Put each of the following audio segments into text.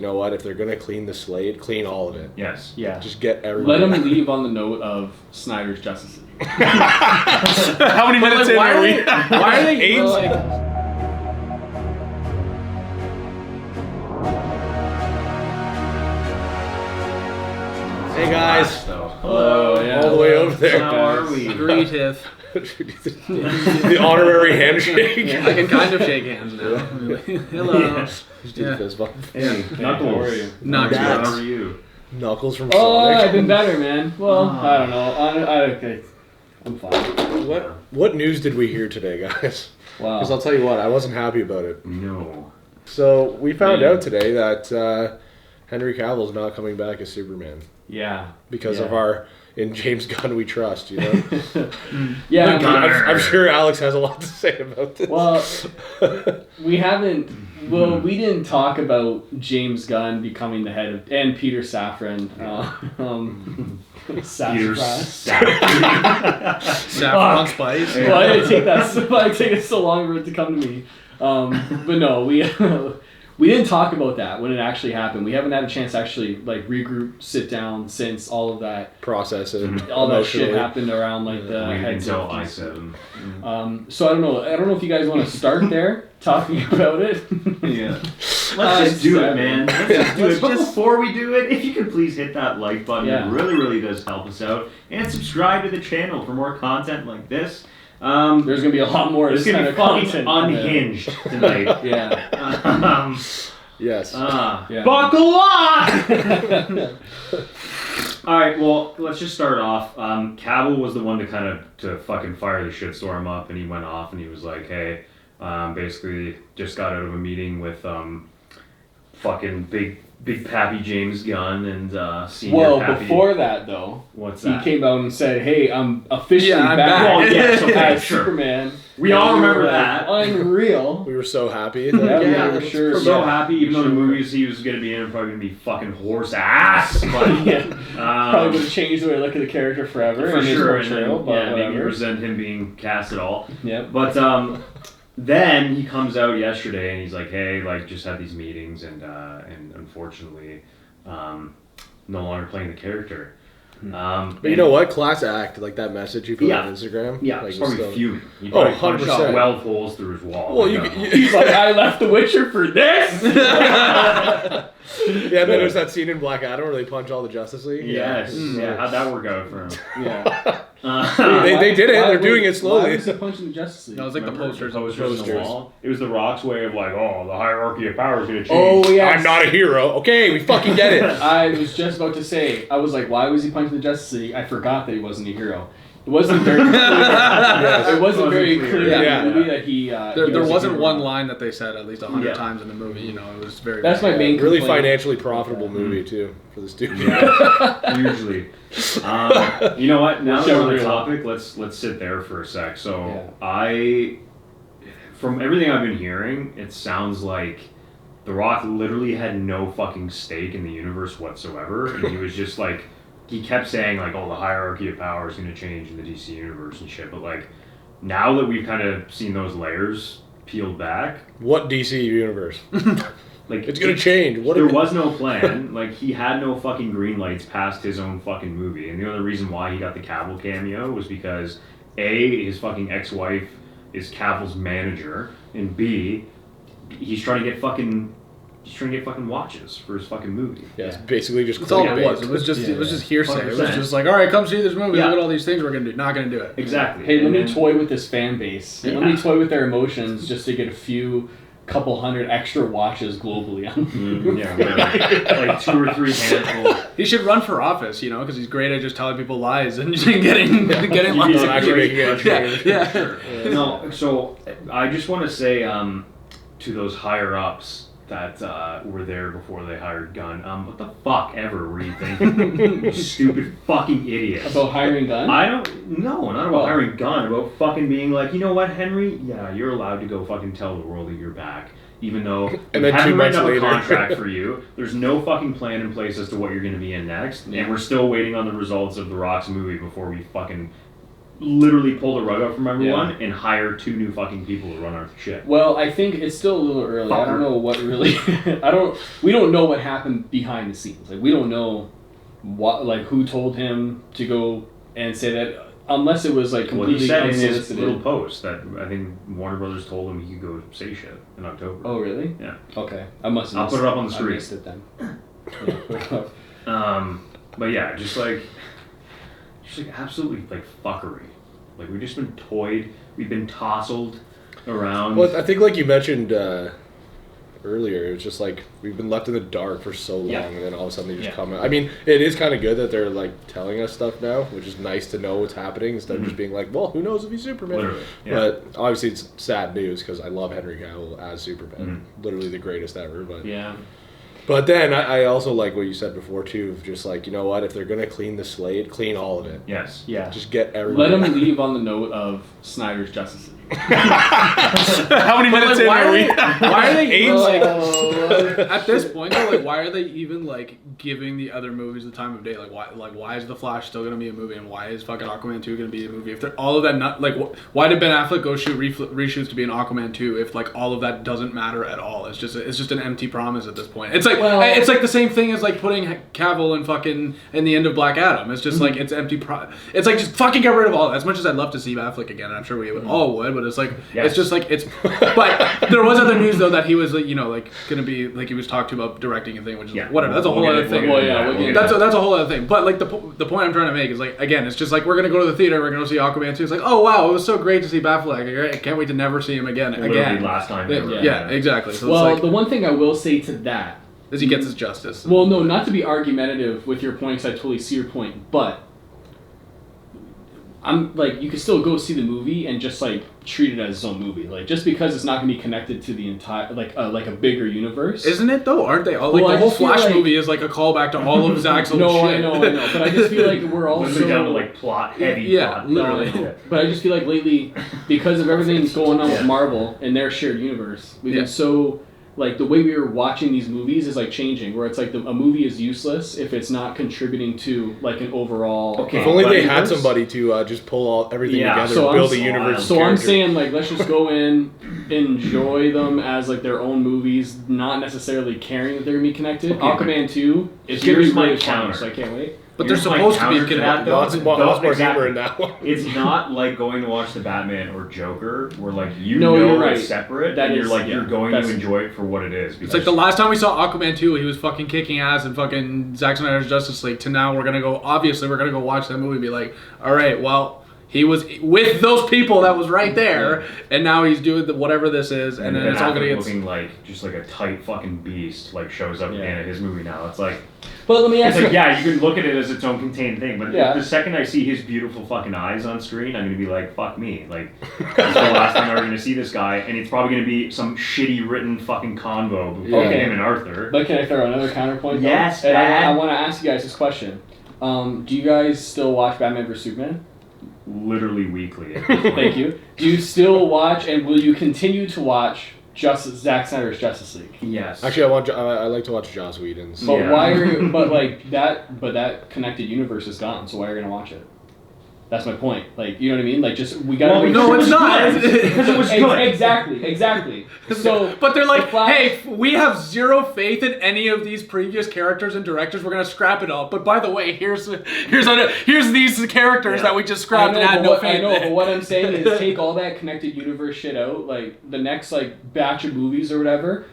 You know what? If they're gonna clean the slate, clean all of it. Yes. Yeah. Just get everybody. Let them leave on the note of Snyder's Justice League. How many minutes in are we? Why are they 8? Hey guys. Hello. Yeah. All the way over there. How are we? Greetive. The honorary handshake. Yeah, I can kind of shake hands now. Hello. Just do the Yeah. fist bump. Hey, Knuckles. How are you? Not That's- How are you? Knuckles from Oh, I've Sonic. been better, man. Well, I don't know. Okay. I'm fine. What news did we hear today, guys? Wow. Because I'll tell you what, I wasn't happy about it. No. So we found out today that Henry Cavill's not coming back as Superman Yeah. because Yeah. of our in James Gunn we trust. You know. Yeah. I'm sure Alex has a lot to say about this. Well, we haven't. Well, we didn't talk about James Gunn becoming the head of and Peter Safran. Saffron. Saffron spice. Well, I didn't take that. Why did it take it so long for it to come to me? But no, we didn't talk about that when it actually happened. We haven't had a chance to actually like regroup, sit down since all of that Process it. all that shit emotionally. happened around like the Wait heads until of I7. So I don't know. I don't know if you guys want to start there talking about it. Yeah. Let's just do it, man. Let's just do it. But just- before we do it, if you could please hit that like button. Yeah. It really, really does help us out. And subscribe to the channel for more content like this. There's gonna be a lot more of It's this going kind to of be fucking content. unhinged tonight. Yeah. Yes. Yeah. Buckle up! Alright, well, let's just start off. Cavill was the one to fucking fire the shitstorm up, and he went off and he was like, hey, basically just got out of a meeting with fucking big Pappy James Gunn and senior Well, Pappy. before that though, What's he that? came out and said, "Hey, I'm officially Yeah, I'm back." back. Well, yes, okay, as sure. Superman. We all And remember were that. like, Unreal. We were so happy. Yeah, we were sure. I'm so Yeah. happy, even though the Sure. movies he was going to be in are probably going to be fucking horse ass. But, Yeah. Probably would have changed the way I look at the character forever. for in his sure. And portrayal, then, but yeah, maybe whatever. resent him being cast at all. Yep. But then he comes out yesterday and he's like, "Hey, like, just had these meetings and unfortunately, no longer playing the character." But you know what? Class act, like that message you put Yeah. on Instagram. Yeah, like, he's probably still- fuming. He Oh, probably punched 100%. out 12 holes through his wall. Well, He's like, I left The Witcher for this. Yeah, and then there's that scene in Black Adam where they punch all the Justice League. Yes. Yeah. Yeah. How'd that work out for him? Yeah. They did it. Why- They're doing it Why slowly. was he punching the Justice League? No, it was like the Remember posters. the posters on the wall? It was The Rock's way of like, oh, the hierarchy of power is going to change. Oh yeah. I'm not a hero. Okay, we fucking get it. I was just about to say. I was like, why was he punching the Justice League? I forgot that he wasn't a hero. It wasn't very clear. It wasn't very clear Yeah. in the movie that he. There he was a wasn't hero. one line that they said at least 100 Yeah. times in the movie. You know, it was very. That's my main Really complaint. financially profitable movie too for the studio. Yeah, usually. You know what? Now that we're on the Whichever topic, let's sit there for a sec. So from everything I've been hearing, it sounds like The Rock literally had no fucking stake in the universe whatsoever, and he was just like, he kept saying like, oh, the hierarchy of power is going to change in the DC universe and shit. But like, now that we've kind of seen those layers peeled back, What DC universe? like It's gonna change. What? there was no plan. Like, he had no fucking green lights past his own fucking movie. And the only reason why he got the Cavill cameo was because A, his fucking ex-wife is Cavill's manager, and B, he's trying to get fucking watches for his fucking movie. Yeah, it's basically just. That's all it clickbait. was. It was just hearsay. It was 100%. just like, all right, come see this movie. Yeah. Look at all these things we're gonna do. Not gonna do it. Exactly. Hey, let And me then- toy with this fan base. Yeah. Let me toy with their emotions just to get couple hundred extra watches globally. Yeah, whatever. Like 2 or 3 handfuls. He should run for office, you know, because he's great at just telling people lies and getting lots He's of actually making it yeah. true. Yeah. No, so I just want to say to those higher ups that were there before they hired Gunn, what the fuck ever were you thinking? You stupid fucking idiots. About hiring Gunn? No, not about hiring Gunn, about fucking being like, you know what, Henry? Yeah, you're allowed to go fucking tell the world that you're back. Even though And we then 2 haven't months written up a later. contract for you, there's no fucking plan in place as to what you're going to be in next, and we're still waiting on the results of The Rock's movie before we fucking literally pull the rug out from everyone and hire 2 new fucking people to run our shit. Well, I think it's still a little early. I don't know what really. We don't know what happened behind the scenes. Like we don't know what, like who told him to go and say that, unless it was like completely he said in his unsolicited. little post that I think Warner Brothers told him he could go say shit in October. Oh really? Yeah. Okay, I must. I'll put it up on the screen. I missed it then. Yeah, put it up. But yeah, just like absolutely like fuckery. Like we've just been toyed, we've been tousled around. Well, I think like you mentioned earlier, it's just like we've been left in the dark for so long, and then all of a sudden they just come out. I mean, it is kind of good that they're like telling us stuff now, which is nice to know what's happening instead of just being like, well, who knows if he's Superman. Literally, But obviously it's sad news because I love Henry Cavill as Superman, literally the greatest ever. But Yeah. But then I also like what you said before too, of just like, you know what, if they're gonna clean the slate, clean all of it. Yes. Yeah. Just get everybody. Let him leave on the note of Snyder's Justice League. How many minutes in are we? Why are they even Oh. at this point though? Like, why are they even like giving the other movies the time of day? Like, why is The Flash still gonna be a movie, and why is fucking Aquaman 2 gonna be a movie? If they're all of that not like, why did Ben Affleck go shoot reshoots to be an Aquaman 2 if like all of that doesn't matter at all? It's just an empty promise at this point. It's like it's like the same thing as like putting Cavill and fucking in the end of Black Adam. It's just like it's empty. It's like just fucking get rid of all that. As much as I'd love to see Affleck again, and I'm sure we all would, but it's like it's just like it's. But there was other news though that he was like, you know, like gonna be like he was talked to about directing a thing, which is like, whatever. That's a whole other thing. That's a whole other thing. But like the point I'm trying to make is like, again, it's just like we're gonna go to the theater, we're gonna see Aquaman 2. It's like, oh wow, it was so great to see Affleck. I can't wait to never see him again. Literally last time. Yeah, exactly. So well, it's like, the one thing I will say to that is he gets his justice. Well, no, not to be argumentative with your point, because I totally see your point, but I'm like, you can still go see the movie and just like treat it as its own movie. Like, just because it's not going to be connected to the entire, like a bigger universe. Isn't it though? Aren't they all? Like, the whole Flash movie is like a callback to all of Zack's old shit. No, I know. But I just feel like we're all so down to like plot heavy. Plot. Literally. No, but I just feel like lately, because of everything that's going on with Marvel and their shared universe, we've been so. Like, the way we were watching these movies is, like, changing, where it's like a movie is useless if it's not contributing to, like, an overall... Okay, if only they had somebody to just pull everything together and build a universe. So I'm saying, like, let's just go in, enjoy them as, like, their own movies, not necessarily caring that they're going to be connected. Okay, Aquaman 2 is going to be really fun, so I can't wait. But they're supposed to be connected. Lots more humor in that one. It's not like going to watch the Batman or Joker, where like you're right. It's separate, that and is, you're like you're going to enjoy it for what it is. It's like the last time we saw Aquaman 2, he was fucking kicking ass and fucking Zack Snyder's Justice League. To now, we're gonna go watch that movie and be like, all right, well, he was with those people that was right there, and now he's doing whatever this is, and then it's all gonna get looking like just like a tight fucking beast. Like shows up at the end of his movie now. It's like. But let me ask you. Like, you can look at it as its own contained thing, but the second I see his beautiful fucking eyes on screen, I'm gonna be like, fuck me. Like, this is the last time I'm ever gonna see this guy, and it's probably gonna be some shitty written fucking convo between him and Arthur. But can I throw another counterpoint? Yes, and I want to ask you guys this question. Do you guys still watch Batman vs Superman? Literally weekly. Thank you. Do you still watch, and will you continue to watch Zack Snyder's Justice League? Yes. Actually, I like to watch Joss Whedon's. But why are you? But that connected universe is gone. So why are you gonna watch it? That's my point. Like, you know what I mean? Like, just we gotta. Well, no, it's not. Because it was good. Exactly. So, but they're like, hey, we have zero faith in any of these previous characters and directors. We're gonna scrap it all. But by the way, here's these characters that we just scrapped and had no faith. I know, but what I'm saying is, take all that connected universe shit out. Like the next batch of movies or whatever.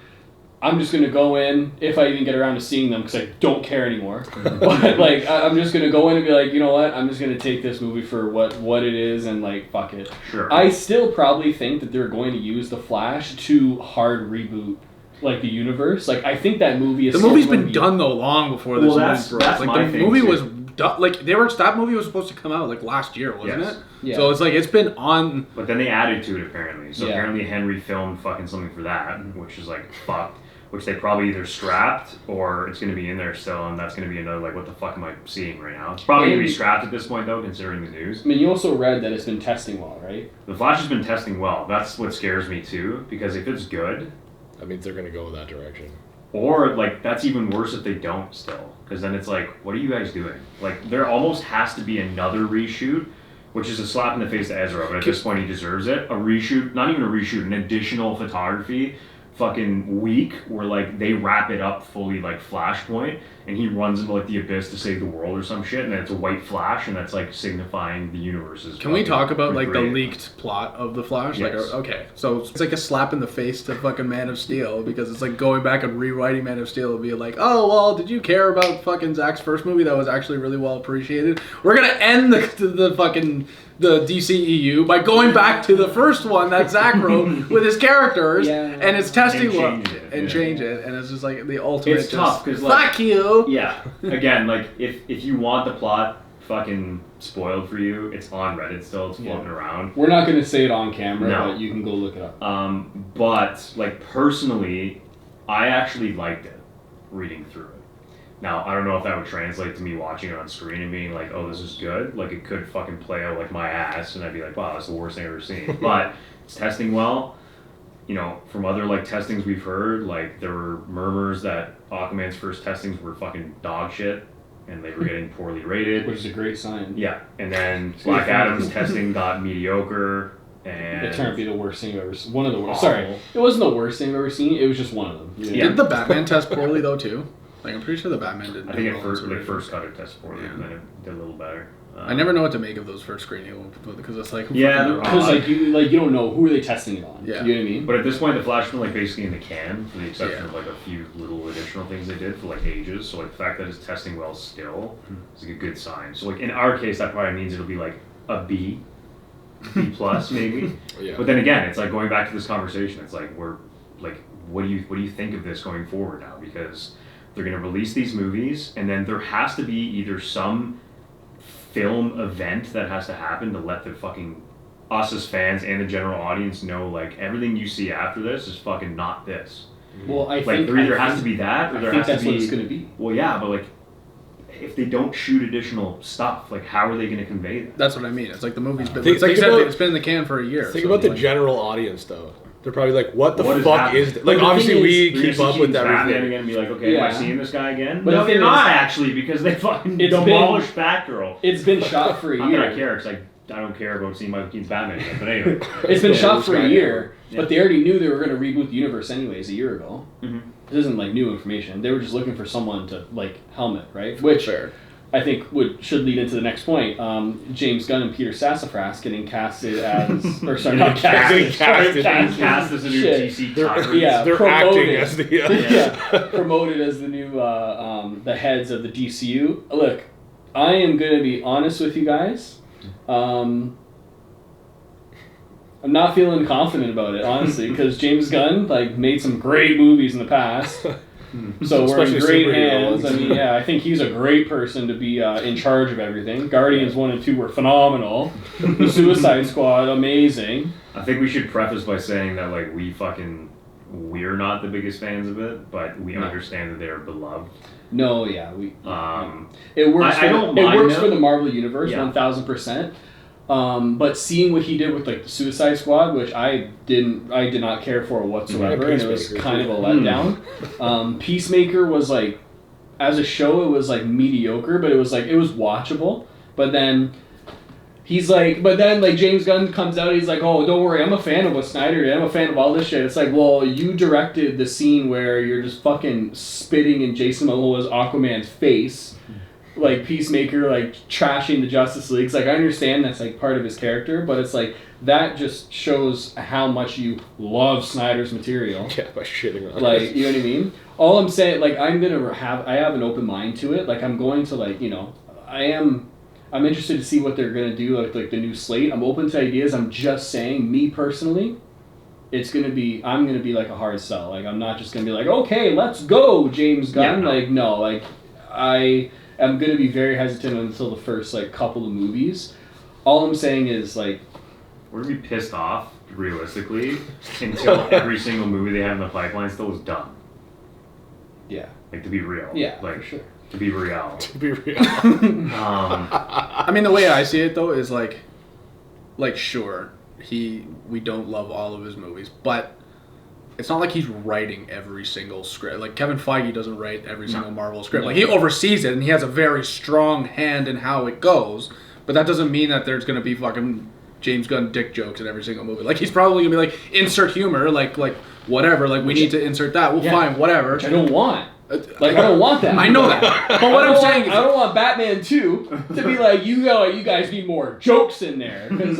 I'm just gonna go in if I even get around to seeing them because I don't care anymore. But I'm just gonna go in and be like, you know what? I'm just gonna take this movie for what it is and fuck it. Sure. I still probably think that they're going to use the Flash to hard reboot the universe. I think that movie is. The movie's been done though long before this. That's my thing. Movie was done. That movie was supposed to come out last year, wasn't it? Yeah. So it's been on. But then they added to it apparently. So apparently Henry filmed fucking something for that, which is fucked. Which they probably either scrapped or it's going to be in there still, and that's going to be another what the fuck am I seeing right now? It's probably going to be scrapped at this point though, considering the news. I mean, you also read that it's been testing well, right? The Flash has been testing well. That's what scares me too, because if it's good, that means they're going to go in that direction. Or that's even worse if they don't still, because then it's what are you guys doing? There almost has to be another reshoot which is a slap in the face to Ezra, but at this point he deserves it. A reshoot, not even a reshoot, an additional photography fucking week where like they wrap it up fully like Flashpoint and he runs into like the abyss to save the world or some shit, and then it's a white flash and that's like signifying the universe's. Can we talk about like the leaked plot of the Flash? Yes. Like, okay, so it's like a slap in the face to fucking Man of Steel, because it's like going back and rewriting Man of Steel and be like, oh well, did you care about fucking Zack's first movie that was actually really well appreciated? We're gonna end the DCEU by going back to the first one that Zack wrote with his characters and it's testing change it, and it's just like the ultimate. It's tough because like, fuck you. Yeah, again, like if you want the plot fucking spoiled for you, it's on Reddit still. It's floating around. We're not going to say it on camera, but you can go look it up. But like personally, I actually liked it reading through it. Now, I don't know if that would translate to me watching it on screen and being like, oh, this is good. Like, it could fucking play out like my ass, and I'd be like, wow, that's the worst thing I've ever seen. But it's testing well. You know, from other, like, testings we've heard, like, there were murmurs that Aquaman's first testings were fucking dog shit, and they were getting poorly rated. Which is a great sign. Yeah. And then Black Adam's testing got mediocre, and... It turned out to be the worst thing I've ever seen. One of the worst. Sorry. It wasn't the worst thing I've ever seen. It was just one of them. Yeah. Did the Batman test poorly, though, too? Like, I'm pretty sure the Batman didn't. I think at first, when they first got it tested poorly, and then it did a little better. I never know what to make of those first screenings because it's like, because like you don't know who are they testing it on. Yeah. You know what I mean? But at this point, the Flash has been like basically in the can, for the exception of like a few little additional things they did for like ages. So like the fact that it's testing well still is like a good sign. So like in our case, that probably means it'll be like a B plus maybe. Yeah. But then again, it's like going back to this conversation. It's like we're like, what do you think of this going forward now? Because they're going to release these movies, and then there has to be either some film event that has to happen to let the fucking us as fans and the general audience know like everything you see after this is fucking not this. Well, I like think there either has to be that, or there has to be. That's what it's going to be. Well, yeah, but like if they don't shoot additional stuff, like how are they going to convey that? That's what I mean. It's like the movie's been. Think It's like you said, about- it's been in the can for a year. Think so about the like, general audience, though. They're probably like, what the What is fuck happening? is this? Like, obviously, we keep up with Batman everything. again and be like, okay, am I Yeah. seeing this guy again? But No, the they're thing not is- actually, because they fucking It's demolished Batgirl. It's been shot for a Not that I year. care, because I don't care about seeing Michael Keaton's Batman again. But anyway, It's been shot for a Snyder. year, Yeah. but they already knew they were going to reboot the universe anyways a year ago. Mhm. This isn't like new information. They were just looking for someone to like helmet, right? Which Fair. I think should lead into the next point. James Gunn and Peter Sassafras getting casted as, or sorry, not casted, cast as a new Shit. DC They're, Tyrant. Yeah, they're promoted. acting as the. Yeah, promoted as the new the heads of the DCU. Look, I am gonna be honest with you guys. I'm not feeling confident about it, honestly, because James Gunn like made some great movies in the past. So we're in Especially great superhero hands. ones. I mean, yeah, I think he's a great person to be in charge of everything. Guardians 1 and 2 were phenomenal. The Suicide Squad, amazing. I think we should preface by saying that like we're not the biggest fans of it, but we understand that they're beloved. No, yeah, it works. I don't it mind works them. for the Marvel universe, Yeah. 1000%. But seeing what he did with like the Suicide Squad, which I did not care for whatsoever, and it was Peacemaker, kind too. of a letdown. Peacemaker was like, as a show, it was like mediocre, but it was watchable. But then James Gunn comes out, he's like, oh, don't worry, I'm a fan of what Snyder did, I'm a fan of all this shit. It's like, well, you directed the scene where you're just fucking spitting in Jason Momoa's Aquaman's face. Like Peacemaker, like trashing the Justice League. It's like, I understand that's like part of his character, but it's like that just shows how much you love Snyder's material. Yeah, by shitting on Like, it. you know what I mean? All I'm saying, like, I have an open mind to it. Like, I'm going to like, I'm interested to see what they're gonna do, like the new slate. I'm open to ideas. I'm just saying, me personally, I'm gonna be like a hard sell. Like, I'm not just gonna be like, okay, let's go, James Gunn. Yeah, no. Like, no, like I'm going to be very hesitant until the first, like, couple of movies. All I'm saying is, like... We're going to be pissed off, realistically, until every single movie they have in the pipeline still is done. Yeah. Like, to be real. Yeah, like, for sure. To be real. To be real. I mean, the way I see it though is like sure, we don't love all of his movies, but it's not like he's writing every single script. Like Kevin Feige doesn't write every single Marvel script. No. Like he oversees it and he has a very strong hand in how it goes. But that doesn't mean that there's gonna be fucking James Gunn dick jokes in every single movie. Like he's probably gonna be like insert humor, like whatever. Like we need to insert that. Well, fine, whatever. Which I don't want. Like I don't want that. I know that. But what I'm saying is, I don't want Batman 2 to be like, you guys need more jokes in there, because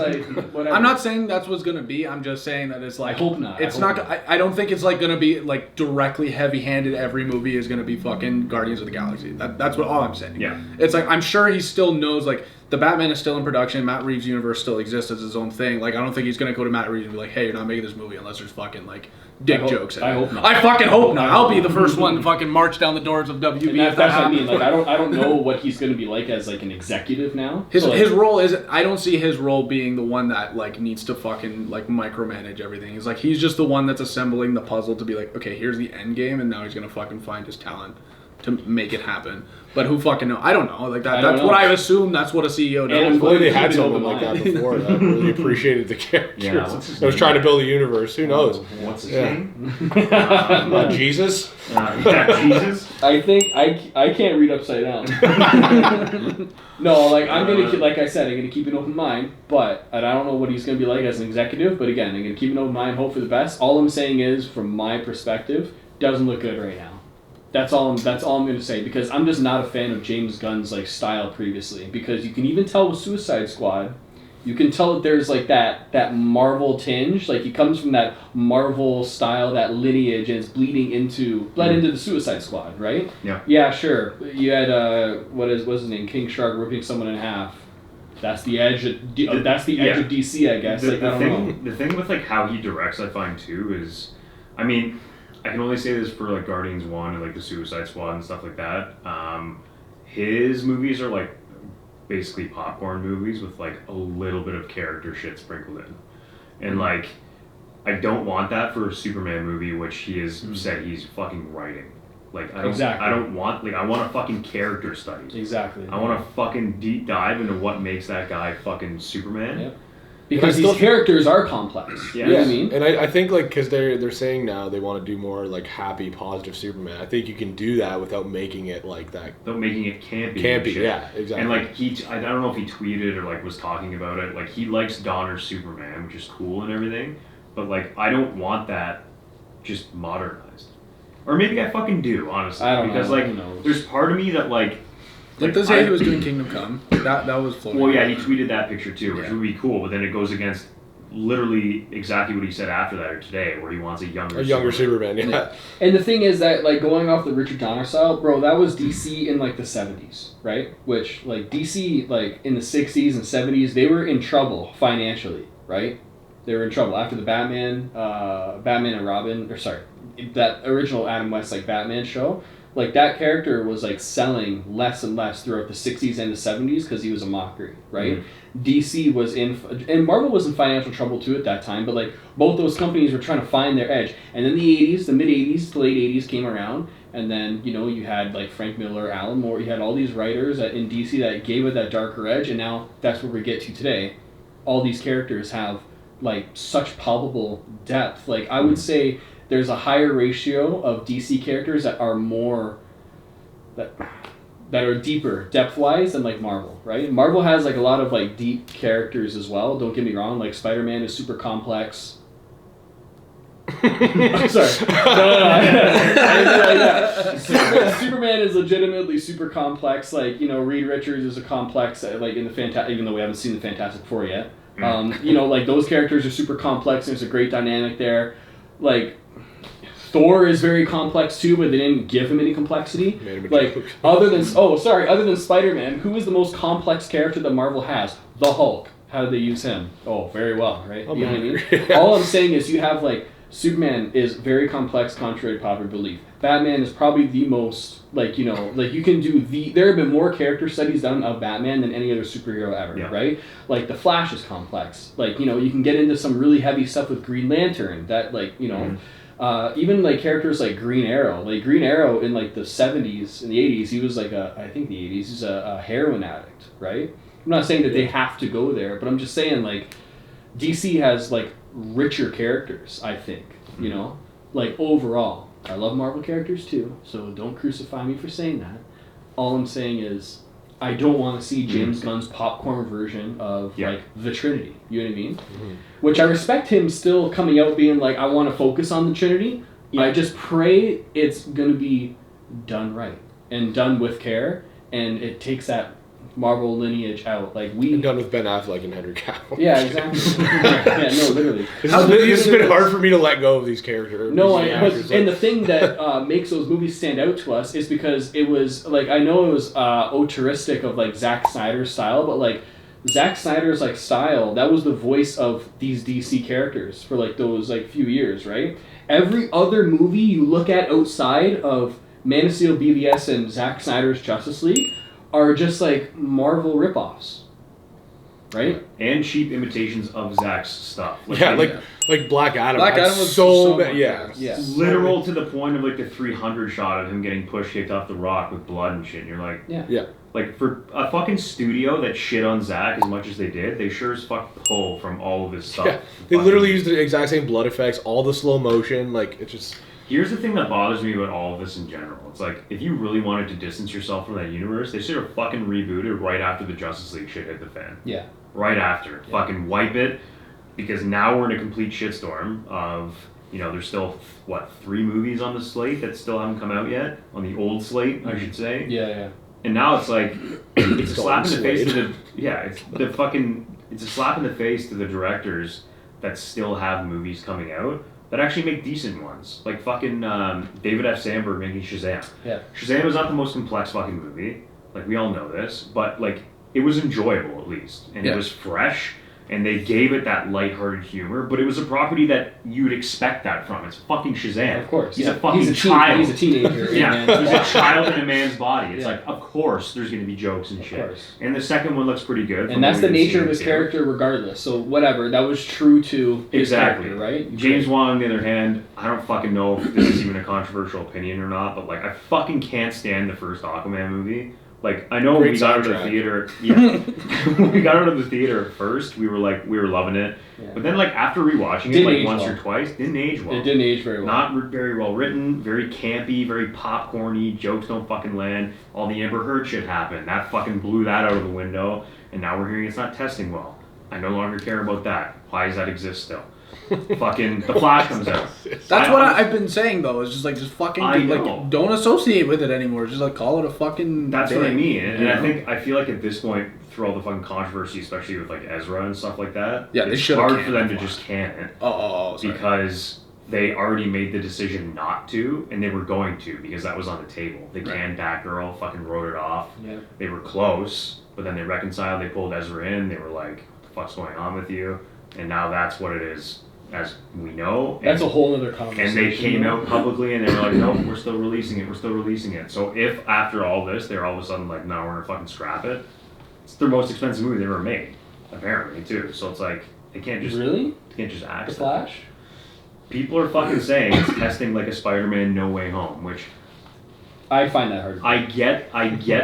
whatever. I'm not saying that's what's gonna be. I'm just saying that it's like, I hope not. It's not. I don't think it's like gonna be like directly heavy-handed. Every movie is gonna be fucking Guardians of the Galaxy. That's what all I'm saying. Yeah. It's like I'm sure he still knows like the Batman is still in production. Matt Reeves' universe still exists as his own thing. Like I don't think he's gonna go to Matt Reeves and be like, hey, you're not making this movie unless there's fucking like dick jokes in it. I hope not. I fucking hope not. I'll be the first one to fucking march down the doors of WB. And that's what I mean. Like I don't know what he's going to be like as like an executive now. His role is, I don't see his role being the one that like needs to fucking like micromanage everything. He's just the one that's assembling the puzzle to be like, okay, here's the end game, and now he's gonna fucking find his talent to make it happen. But who fucking know? I don't know. Like that's what I assume. That's what a CEO does. And they had someone like that before that really appreciated the characters. Yeah, I was trying to build a universe. Who knows? What's his name? Jesus. Jesus. I think I can't read upside down. No, like I'm gonna like I said, I'm gonna keep an open mind, but and I don't know what he's gonna be like as an executive. But again, I'm gonna keep an open mind, hope for the best. All I'm saying is, from my perspective, doesn't look good right now. That's all I'm going to say, because I'm just not a fan of James Gunn's like style previously, because you can even tell with Suicide Squad, you can tell that there's like that Marvel tinge, like he comes from that Marvel style, that lineage, and it's bled into the Suicide Squad, right? Yeah. Yeah, sure. You had what's his name, King Shark ripping someone in half. That's the edge. That's the edge of DC, I guess. I don't know. The thing with like how he directs, I find too, is, I mean, I can only say this for like Guardians 1 and like the Suicide Squad and stuff like that. His movies are like basically popcorn movies with like a little bit of character shit sprinkled in. And like, I don't want that for a Superman movie, which he has said he's fucking writing. Like I don't want, like, I want a fucking character study. Exactly. I want a fucking deep dive into what makes that guy fucking Superman. Yep. Because these characters are complex. Yeah. You know what I mean? And I think like because they're saying now they want to do more like happy, positive Superman. I think you can do that without making it like that. Without making it campy. Campy, yeah, exactly. And like I don't know if he tweeted or like was talking about it. Like he likes Donner's Superman, which is cool and everything. But like I don't want that just modernized. Or maybe I fucking do, honestly. I don't because know. like there's part of me that like. Like the day he was doing Kingdom Come, that was floating. Well, yeah, he tweeted that picture too, which would be cool. But then it goes against literally exactly what he said after that or today, where he wants a younger Superman. Yeah. And the thing is that like going off the Richard Donner style, bro, that was DC in like the 70s, right? Which like DC like in the 60s and 70s, they were in trouble financially, right? They were in trouble after the Batman and Robin, or sorry, that original Adam West like Batman show. Like that character was like selling less and less throughout the 60s and the 70s because he was a mockery, right? Mm-hmm. DC was and Marvel was in financial trouble too at that time, but like both those companies were trying to find their edge. And then the mid 80s to late 80s came around, and then you had like Frank Miller, Alan Moore, you had all these writers in DC that gave it that darker edge, and now that's where we get to today. All these characters have like such palpable depth. Like I would say there's a higher ratio of DC characters that are more that are deeper depth-wise than like Marvel, right? Marvel has like a lot of like deep characters as well. Don't get me wrong. Like Spider-Man is super complex. Sorry. No. Superman is legitimately super complex. Like Reed Richards is a complex. Like in the even though we haven't seen the Fantastic Four yet. Like those characters are super complex. There's a great dynamic there. Like Thor is very complex too, but they didn't give him any complexity. Like other than Spider-Man, who is the most complex character that Marvel has? The Hulk. How did they use him? Oh, very well, right? You know what I mean? All I'm saying is you have like Superman is very complex, contrary to popular belief. Batman is probably the most you can do there have been more character studies done of Batman than any other superhero ever, right? Like the Flash is complex. Like you can get into some really heavy stuff with Green Lantern that even like characters like Green Arrow. Like Green Arrow in like the 70s and the 80s, he was like I think the 80s, he's a heroin addict, right? I'm not saying that they have to go there, but I'm just saying like DC has like richer characters, I think, like overall. I love Marvel characters too, so don't crucify me for saying that. All I'm saying is I don't want to see James Gunn's popcorn version of like the Trinity. You know what I mean? Mm-hmm. Which I respect him still coming out being like, I want to focus on the Trinity. Yeah. I just pray it's going to be done right and done with care, and it takes that Marvel lineage out. Like and done with Ben Affleck and Henry Cavill. Yeah, exactly. Yeah, no, literally. It's been hard for me to let go of these characters. No, and the thing that makes those movies stand out to us is because it was like, I know it was autoristic of like Zack Snyder's style, but like Zack Snyder's like style, that was the voice of these DC characters for like those like few years, right? Every other movie you look at outside of Man of Steel, BVS, and Zack Snyder's Justice League are just like Marvel ripoffs, right? And cheap imitations of Zack's stuff. Like Black Adam. Black Adam was so bad. Yeah. Literal to the point of like the 300 shot of him getting kicked off the rock with blood and shit. And you're like, yeah. Like for a fucking studio that shit on Zack as much as they did, they sure as fuck pull from all of his stuff. Yeah. They literally used the exact same blood effects, all the slow motion. Like it's just. Here's the thing that bothers me about all of this in general. It's like, if you really wanted to distance yourself from that universe, they should have fucking rebooted right after the Justice League shit hit the fan. Yeah. Right after. Yeah. Fucking wipe it, because now we're in a complete shitstorm of, there's still, 3 movies on the slate that still haven't come out yet? On the old slate, I should say. Yeah. And now it's like, it's a slap in the face to it's a slap in the face to the directors that still have movies coming out that actually make decent ones. Like fucking David F. Sandberg making Shazam. Yeah. Shazam is not the most complex fucking movie. Like, we all know this. But, like, it was enjoyable, at least. And it was fresh. And they gave it that lighthearted humor. But it was a property that you'd expect that from. It's fucking Shazam. Of course. He's a fucking child. He's a teenager. He's a child in a man's body. It's like, of course there's going to be jokes and shit. Of course. And the second one looks pretty good. And that's the nature of his character regardless. So whatever. That was true to his character, right? James Wan, on the other hand, I don't fucking know if this is even a controversial opinion or not, but like, I fucking can't stand the first Aquaman movie. Like, I know we got out of the theater. Yeah, when we got out of the theater at first, we were loving it. Yeah. But then, like, after rewatching it like once or twice, didn't age well. It didn't age very well. Not very well written, very campy, very popcorny. Jokes don't fucking land. All the Amber Heard shit happened. That fucking blew that out of the window. And now we're hearing it's not testing well. I no longer care about that. Why does that exist still? Fucking The Flash comes out. That's what I've been saying though. Is just fucking like, don't associate with it anymore. Just like, call it a fucking. That's what I mean, and I feel like at this point, through all the fucking controversy, especially with like Ezra and stuff like that, it's hard for them to just can it. Sorry. Because they already made the decision not to, and they were going to, because that was on the table. They canned Batgirl, fucking wrote it off. Yeah. They were close, but then they reconciled. They pulled Ezra in. They were like, "What the fuck's going on with you?" And now that's what it is. As we know. That's a whole other conversation. And they came out publicly and they were like, no, we're still releasing it. So if after all this, they're all of a sudden like, no, we're going to fucking scrap it, it's their most expensive movie they ever made, apparently, too. So it's like, they can't just... Really? They can't just act. The Flash? People are fucking saying it's testing like a Spider-Man No Way Home, which... I find that hard. I get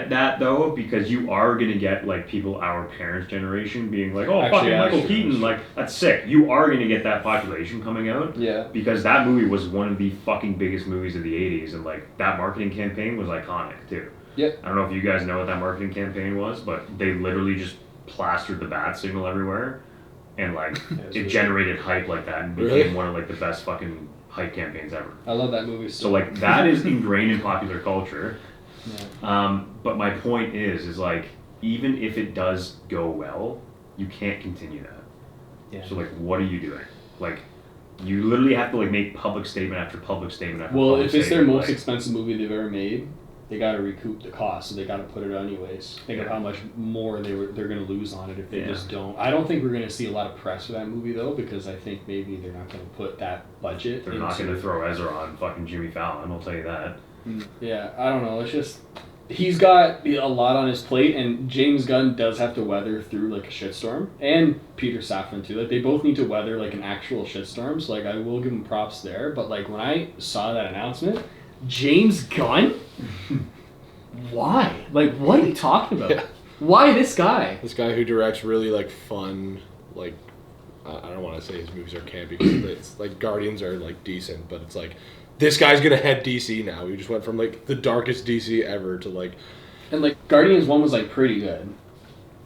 that though, because you are gonna get like people our parents' generation being like, oh, fucking Michael Keaton, like that's sick. You are gonna get that population coming out. Yeah. Because that movie was one of the fucking biggest movies of the '80s, and like that marketing campaign was iconic too. Yep. I don't know if you guys know what that marketing campaign was, but they literally just plastered the bat signal everywhere, and like it generated hype like that and became one of like the best fucking hype campaigns ever. I love that movie. So like that is ingrained in popular culture. Yeah. But my point is like, even if it does go well, you can't continue that. Yeah. So like, what are you doing? Like, you literally have to like make public statement after public statement after public statement. Well, if it's their most expensive movie they've ever made, they got to recoup the cost, so they got to put it out anyways. Think of how much more they're going to lose on it if they just don't. I don't think we're going to see a lot of press for that movie though, because I think maybe they're not going to put that budget. They're not going to throw Ezra on fucking Jimmy Fallon. I'll tell you that. Yeah, I don't know. It's just he's got a lot on his plate, and James Gunn does have to weather through like a shitstorm, and Peter Safran too. Like they both need to weather like an actual shitstorm. So like I will give him props there. But like when I saw that announcement, James Gunn. Why? Like, what are you talking about? Yeah. Why this guy? This guy who directs really, like, fun, like, I don't want to say his movies are campy, because it's, like, Guardians are, like, decent, but it's, like, this guy's going to head DC now. We just went from, like, the darkest DC ever to, like, And like Guardians 1 was like pretty good.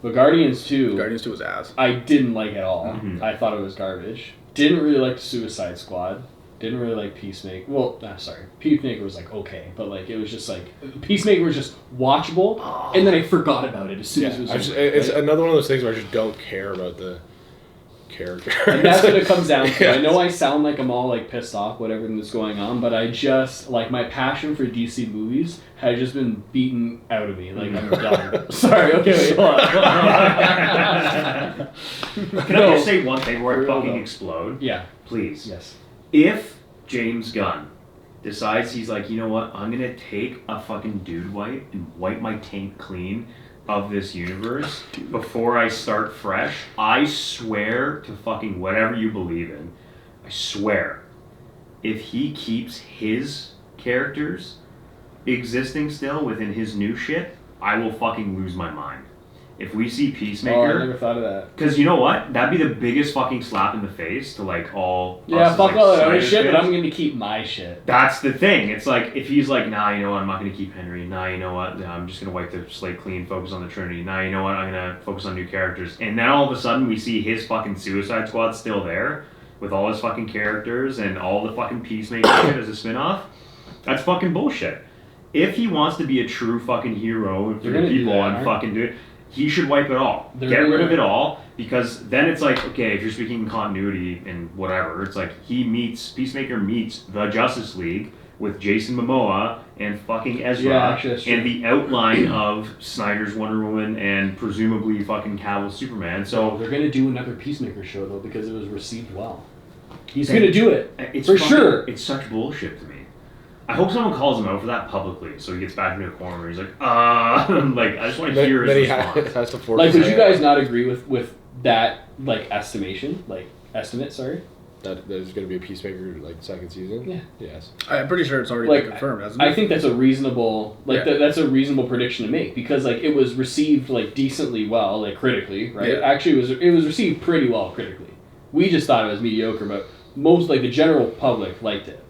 But Guardians 2 was ass. I didn't like at all. Mm-hmm. I thought it was garbage. Didn't really like Suicide Squad. Didn't really like Peacemaker. Well, Peacemaker was like okay, but like it was just like Peacemaker was just watchable, and then I forgot about it as soon as it was over. It's another one of those things where I just don't care about the character. And that's what it comes down to. Yeah. I know I sound like I'm all like pissed off with everything that's going on, but I just like my passion for DC movies has just been beaten out of me. Like I'm done. Sorry. Okay. Wait, hold on. Can I just say one thing before I fucking explode? Yeah. Please. Yes. If James Gunn decides he's like, you know what, I'm gonna take a fucking dude wipe and wipe my taint clean of this universe before I start fresh, I swear to fucking whatever you believe in, I swear, if he keeps his characters existing still within his new shit, I will fucking lose my mind. If we see Peacemaker... Oh, I never thought of that. Because you know what? That'd be the biggest fucking slap in the face to like all... Yeah, us fuck as, all like, that other Snyder shit, but fans. I'm gonna keep my shit. That's the thing. It's like, if he's like, nah, you know what, I'm not going to keep Henry. Nah, you know what, I'm just going to wipe the slate clean, focus on the Trinity. Nah, you know what, I'm going to focus on new characters. And then all of a sudden we see his fucking Suicide Squad still there with all his fucking characters and all the fucking Peacemaker shit as a spin-off. That's fucking bullshit. If he wants to be a true fucking hero for the people and fucking do it, he should wipe it all. Get rid of it all, because then it's like, okay, if you're speaking continuity and whatever, it's like Peacemaker meets the Justice League with Jason Momoa and fucking Ezra and the outline of Snyder's Wonder Woman and presumably fucking Cavill's Superman. So they're gonna do another Peacemaker show though because it was received well. He's gonna do it for fucking, sure. It's such bullshit to me. I hope someone calls him out for that publicly, so he gets back into a corner where he's like, like, I just want to hear his response. Has to force like, would you guys not agree with that, like, estimate, sorry? That there's going to be a Peacemaker, like, second season? Yeah. Yes. I'm pretty sure it's already been confirmed, hasn't it? I think that's a reasonable, that's a reasonable prediction to make, because, like, it was received, like, decently well, like, critically, right? Yeah. Actually, it was received pretty well critically. We just thought it was mediocre, but most, like, the general public liked it.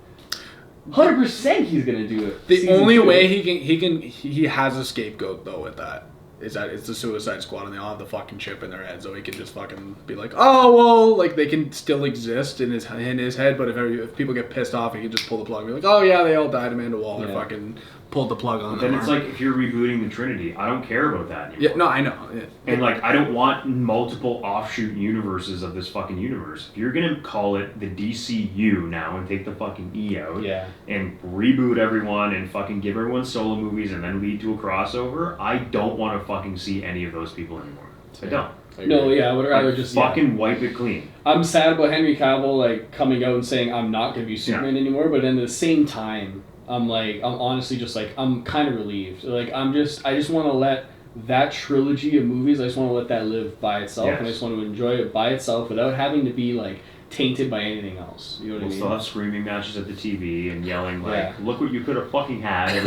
100% he's gonna do it. The only way he has a scapegoat though with that is that it's the Suicide Squad and they all have the fucking chip in their head, so he can just fucking be like, oh well, like they can still exist in his head, but if people get pissed off, he can just pull the plug and be like, oh yeah, they all died. Amanda Waller fucking pulled the plug on them. Then it's like, if you're rebooting the Trinity, I don't care about that anymore. Yeah, no, I know. Yeah. And like, I don't want multiple offshoot universes of this fucking universe. If you're gonna call it the DCEU now and take the fucking E out and reboot everyone and fucking give everyone solo movies and then lead to a crossover, I don't want to fucking see any of those people anymore. I don't. No, yeah, I would rather like, just fucking wipe it clean. I'm sad about Henry Cavill like coming out and saying I'm not gonna be Superman anymore, but at the same time, I'm honestly just like, I'm kind of relieved. Like, I just want to let that trilogy of movies, I just want to let that live by itself, and I just want to enjoy it by itself without having to be like tainted by anything else. You know what I mean? We'll still have screaming matches at the TV and yelling like, look what you could have fucking had.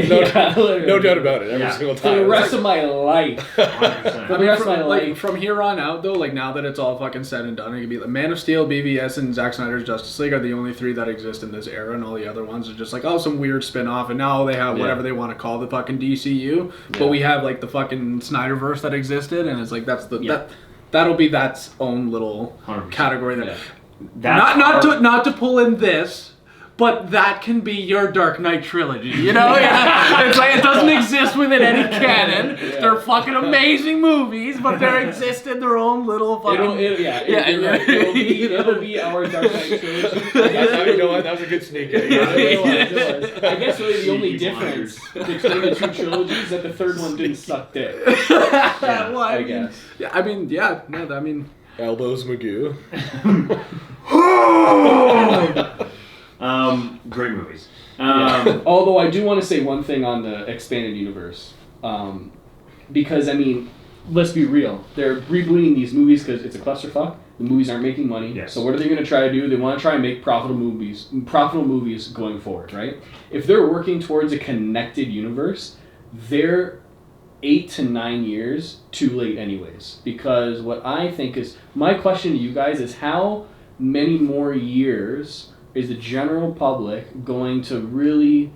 No doubt about it. Every single time. For the rest of my life. 100%. For the rest of my life. From here on out, though, like now that it's all fucking said and done, it could be like Man of Steel, BVS, and Zack Snyder's Justice League are the only three that exist in this era, and all the other ones are just like, oh, some weird spin-off, and now they have whatever they want to call the fucking DCU, but we have like the fucking Snyderverse that existed, and it's like that'll be that's own little 100%. Category there. That's not to pull in this, but that can be your Dark Knight trilogy, you know? It's like it doesn't exist within any canon. They're fucking amazing movies, but they exist in their own little fucking... It'll be our Dark Knight trilogy. You know what? That was a good sneak. I guess really the only difference between the two trilogies is that the third one didn't suck dick. I guess. Elbows Magoo. Great movies. Although I do want to say one thing on the expanded universe, because I mean, let's be real, they're rebooting these movies because it's a clusterfuck. The movies aren't making money. Yes. So what are they going to try to do? They want to try and make profitable movies going forward, right? If they're working towards a connected universe, they're 8 to 9 years too late anyways. Because what I think is, my question to you guys is, how many more years is the general public going to really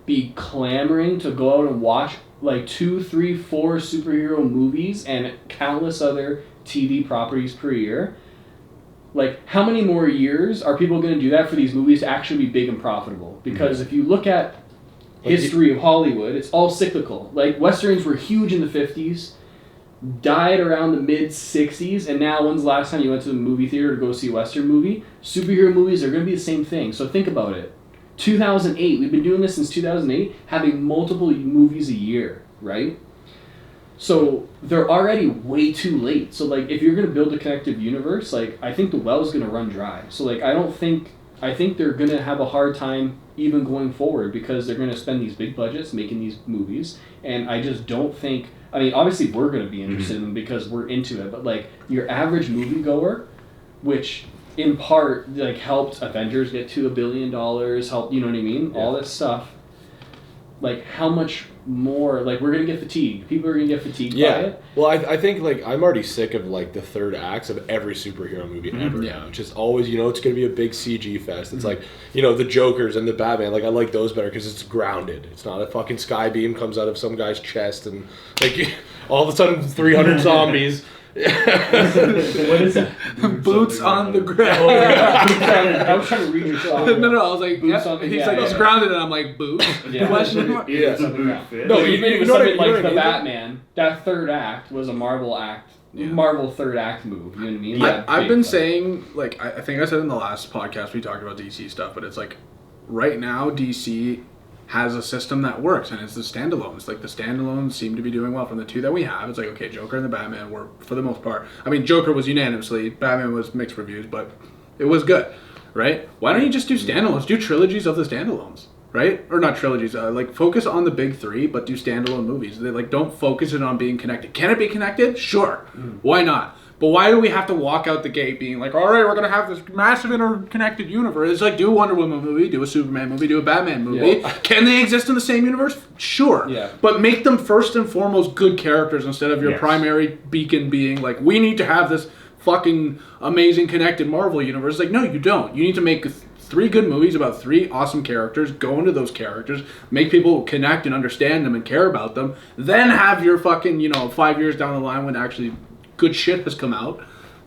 be clamoring to go out and watch like 2, 3, 4 superhero movies and countless other TV properties per year. Like, how many more years are people going to do that for these movies to actually be big and profitable? Because if you look at history of Hollywood, it's all cyclical. Like, Westerns were huge in the 50s, died around the mid-60s, and now when's the last time you went to the movie theater to go see a Western movie? Superhero movies are going to be the same thing. So think about it. 2008, we've been doing this since 2008, having multiple movies a year, right? So they're already way too late. So like, if you're going to build a connected universe, like, I think the well is going to run dry. So like, I think they're going to have a hard time even going forward because they're going to spend these big budgets making these movies. And I just don't think, I mean, obviously we're going to be interested in them because we're into it, but like, your average moviegoer, which in part like helped Avengers get to $1 billion, helped, you know what I mean? All this stuff. Like, how much more, like, we're going to get fatigued. People are going to get fatigued by it. Well, I think, like, I'm already sick of, like, the third acts of every superhero movie ever now. It's just always, you know, it's going to be a big CG fest. It's like, you know, the Jokers and the Batman, like, I like those better because it's grounded. It's not a fucking sky beam comes out of some guy's chest and, like, all of a sudden 300 zombies. What is that? Boots on the ground. Oh, yeah. I was trying to read your song. No, I was like, Boots on the, he's like, it's grounded, and I'm like, boots? Yeah. Question mark? Yeah. No, you made it was something like the Batman. That third act was a Marvel third act move. You know what I mean? Yeah, I've been saying, like, I think I said in the last podcast we talked about DC stuff, but it's like, right now DC has a system that works, and it's the standalones. Like, the standalones seem to be doing well. From the two that we have, it's like, okay, Joker and the Batman were, for the most part, I mean, Joker was unanimously, Batman was mixed reviews, but it was good, right? Why don't you just do standalones? Do trilogies of the standalones, right? Or not trilogies, like, focus on the big three, but do standalone movies. They, like, don't focus it on being connected. Can it be connected? Sure. Why not? But why do we have to walk out the gate being like, all right, we're going to have this massive interconnected universe? It's like, do a Wonder Woman movie, do a Superman movie, do a Batman movie. Yeah. Can they exist in the same universe? Sure. Yeah. But make them first and foremost good characters instead of your primary beacon being like, we need to have this fucking amazing connected Marvel universe. Like, no, you don't. You need to make 3 good movies about 3 awesome characters, go into those characters, make people connect and understand them and care about them, then have your fucking, you know, 5 years down the line when actually good shit has come out,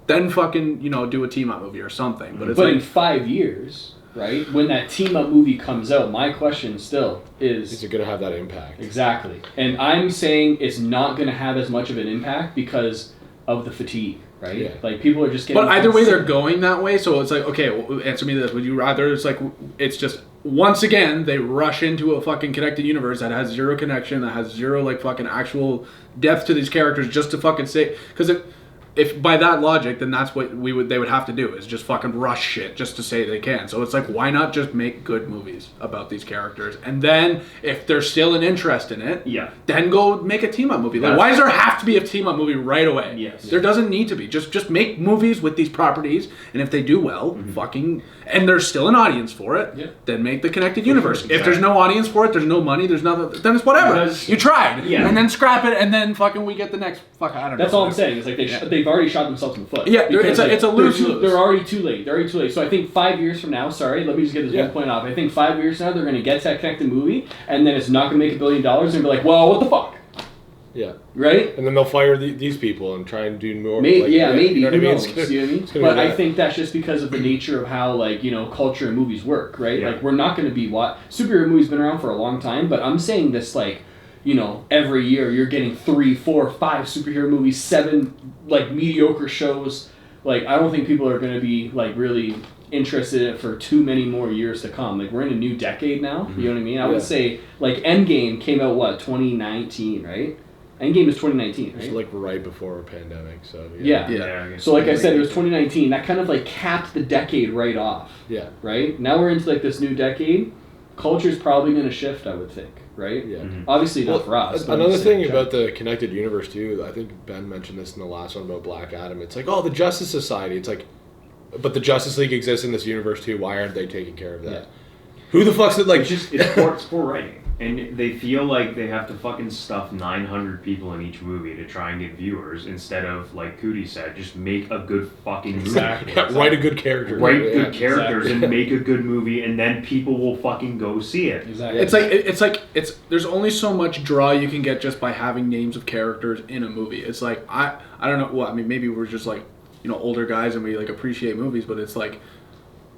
then fucking, you know, do a team-up movie or something. But it's in 5 years, right, when that team-up movie comes out, my question still is it going to have that impact? Exactly. And I'm saying it's not going to have as much of an impact because of the fatigue, right? Yeah. Like, people are just getting... But either way, they're going that way, so it's like, okay, well, answer me this. Would you rather, it's like, it's just, once again, they rush into a fucking connected universe that has zero connection, that has zero, like, fucking actual depth to these characters just to fucking say... Because if by that logic, then that's what they would have to do, is just fucking rush shit just to say they can. So it's like, why not just make good movies about these characters? And then, if there's still an interest in it, then go make a team-up movie. Like, why does there have to be a team-up movie right away? Yes. There doesn't need to be. Just make movies with these properties, and if they do well, fucking... And there's still an audience for it, then make the connected universe. Exactly. If there's no audience for it, there's no money, there's nothing, then it's whatever. You tried. Yeah. And then scrap it, and then fucking we get the next... Fuck, I don't know. That's all I'm saying. It's like they've already shot themselves in the foot. Yeah, it's a lose-lose. They're already too late. So I think 5 years from now, sorry, let me just get this one point off. I think 5 years from now, they're going to get to that connected movie, and then it's not going to make $1 billion, and be like, well, what the fuck? Yeah. Right? And then they'll fire these people and try and do more. Maybe. You know what I mean? Knows, you know what I mean? But I think that's just because of the nature of how, like, you know, culture and movies work, right? Yeah. Like, we're not going to be superhero movies been around for a long time, but I'm saying this, like, you know, every year you're getting 3, 4, 5 superhero movies, 7, like, mediocre shows. Like, I don't think people are going to be, like, really interested in it for too many more years to come. Like, we're in a new decade now, you know what I mean? I would say, like, Endgame came out, 2019, right? Endgame is 2019, right? It's like right before a pandemic, so yeah. So like I said, it was 2019. That kind of like capped the decade right off. Yeah. Right? Now we're into like this new decade. Culture's probably going to shift, I would think, right? Yeah. Obviously not for us. Another thing about the connected universe too, I think Ben mentioned this in the last one about Black Adam. It's like, oh, the Justice Society. It's like, but the Justice League exists in this universe too. Why aren't they taking care of that? Yeah. Who the fuck's it? Like, it's for writing. And they feel like they have to fucking stuff 900 people in each movie to try and get viewers instead of, like Cootie said, just make a good fucking movie. Yeah, write a good character. Write good characters and make a good movie, and then people will fucking go see it. Exactly. It's there's only so much draw you can get just by having names of characters in a movie. It's like I don't know. Well, I mean, maybe we're just like, you know, older guys and we like appreciate movies, but it's like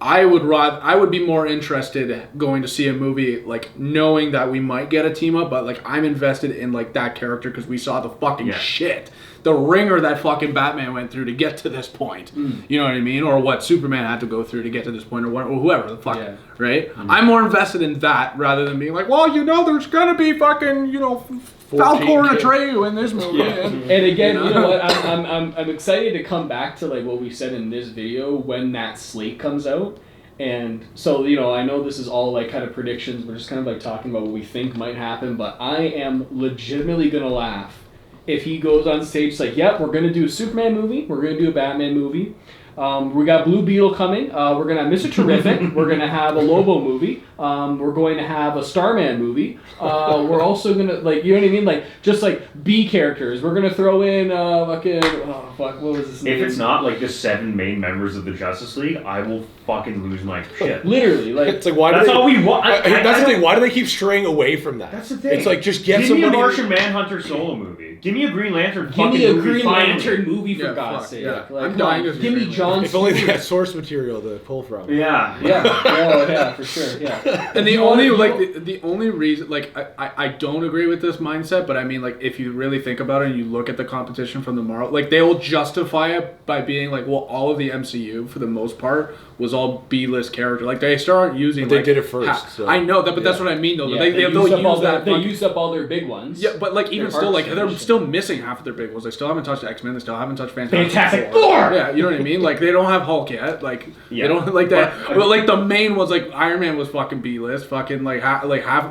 I would be more interested going to see a movie like knowing that we might get a team up, but like I'm invested in like that character because we saw the fucking shit, the ringer that fucking Batman went through to get to this point. You know what I mean? Or what Superman had to go through to get to this point, or whoever the fuck, right? I'm more invested in that rather than being like, well, you know, there's gonna be fucking, you know, Falcor and Atreyu in this movie. And again, you know what? I'm excited to come back to like what we said in this video when that slate comes out. And so, you know, I know this is all like kind of predictions. We're just kind of like talking about what we think might happen. But I am legitimately gonna laugh if he goes on stage. It's like, yep, we're gonna do a Superman movie. We're gonna do a Batman movie. We got Blue Beetle coming. We're going to have Mr. Terrific. We're going to have a Lobo movie. We're going to have a Starman movie. We're also going to, like, you know what I mean? Like, just like B characters. We're going to throw in what was his name? If it's not like the 7 main members of the Justice League, I will fucking lose my shit. Literally, like, it's like, why that's do they, all we want. That's the thing. Why do they keep straying away from that? That's the thing. It's like, just get Give somebody. me a Martian Manhunter solo movie. Give me a Green Lantern. Give me a movie Green finally. Lantern movie for God's sake. Yeah. Like, I'm dying to see give me Green John. If only they had source material to pull from. Yeah. Yeah, for sure. Yeah. And the only reason, like, I don't agree with this mindset, but I mean, like, if you really think about it and you look at the competition from the Marvel, like, they will justify it by being like, well, all of the MCU for the most part was all B-list character. Like, they start using. But they did it first. So. I know that, but that's what I mean, though. Yeah, They'll use that. They used up all their big ones. Yeah, but like even still, like they're still missing half of their big ones. They still haven't touched X-Men. They still haven't touched Fantastic Four. Four. Yeah, you know what I mean. Like they don't have Hulk yet. Like they don't like that. But like the main ones, like Iron Man was fucking B-list. Fucking like half.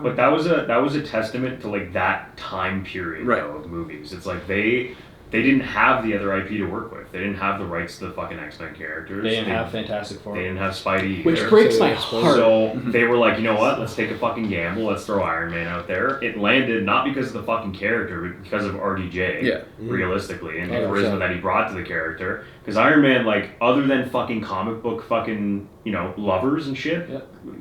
But that was a testament to like that time period though, of movies. It's like they didn't have the other IP to work with. They didn't have the rights to the fucking X-Men characters. They didn't have Fantastic Four. They didn't have Spidey Which either. breaks my heart. So they were like, you know what? Let's take a fucking gamble. Let's throw Iron Man out there. It landed not because of the fucking character, but because of RDJ. Realistically, and the charisma that he brought to the character. Because Iron Man, like, other than fucking comic book fucking, you know, lovers and shit,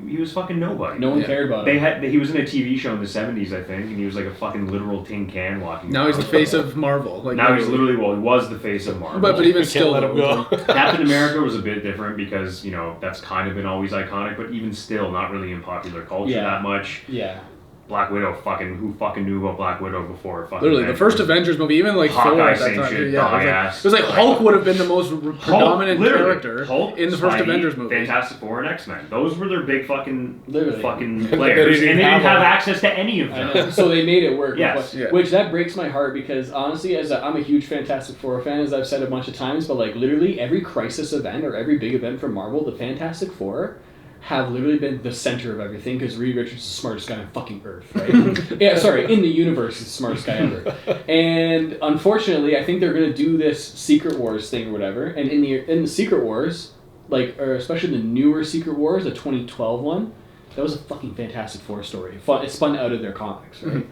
he was fucking nobody. No one cared about him. He was in a TV show in the 70s, I think, and he was like a fucking literal tin can walking now around. He's the face of Marvel. Like now he's literally, he was the face of Marvel. But even still, let him go. Captain America was a bit different because, you know, that's kind of been always iconic, but even still not really in popular culture that much. Yeah. Black Widow, who fucking knew about Black Widow before? Fucking literally, the first Avengers movie, even like Hawkeye Thor at that same time. shit, It was like Hulk would have been the most predominant character Hulk, in the first Spidey, Avengers movie. Fantastic Four and X-Men. Those were their big fucking players, and They they didn't have access to any of them. So they made it work. Yes. Which that breaks my heart because honestly, I'm a huge Fantastic Four fan, as I've said a bunch of times, but like literally every crisis event or every big event from Marvel, the Fantastic Four have literally been the center of everything because Reed Richards is the smartest guy on fucking Earth, right? In the universe, he's the smartest guy ever. And unfortunately, I think they're gonna do this Secret Wars thing or whatever. And in the Secret Wars, like, or especially the newer Secret Wars, the 2012 one, that was a fucking Fantastic Four story. It spun out of their comics, right?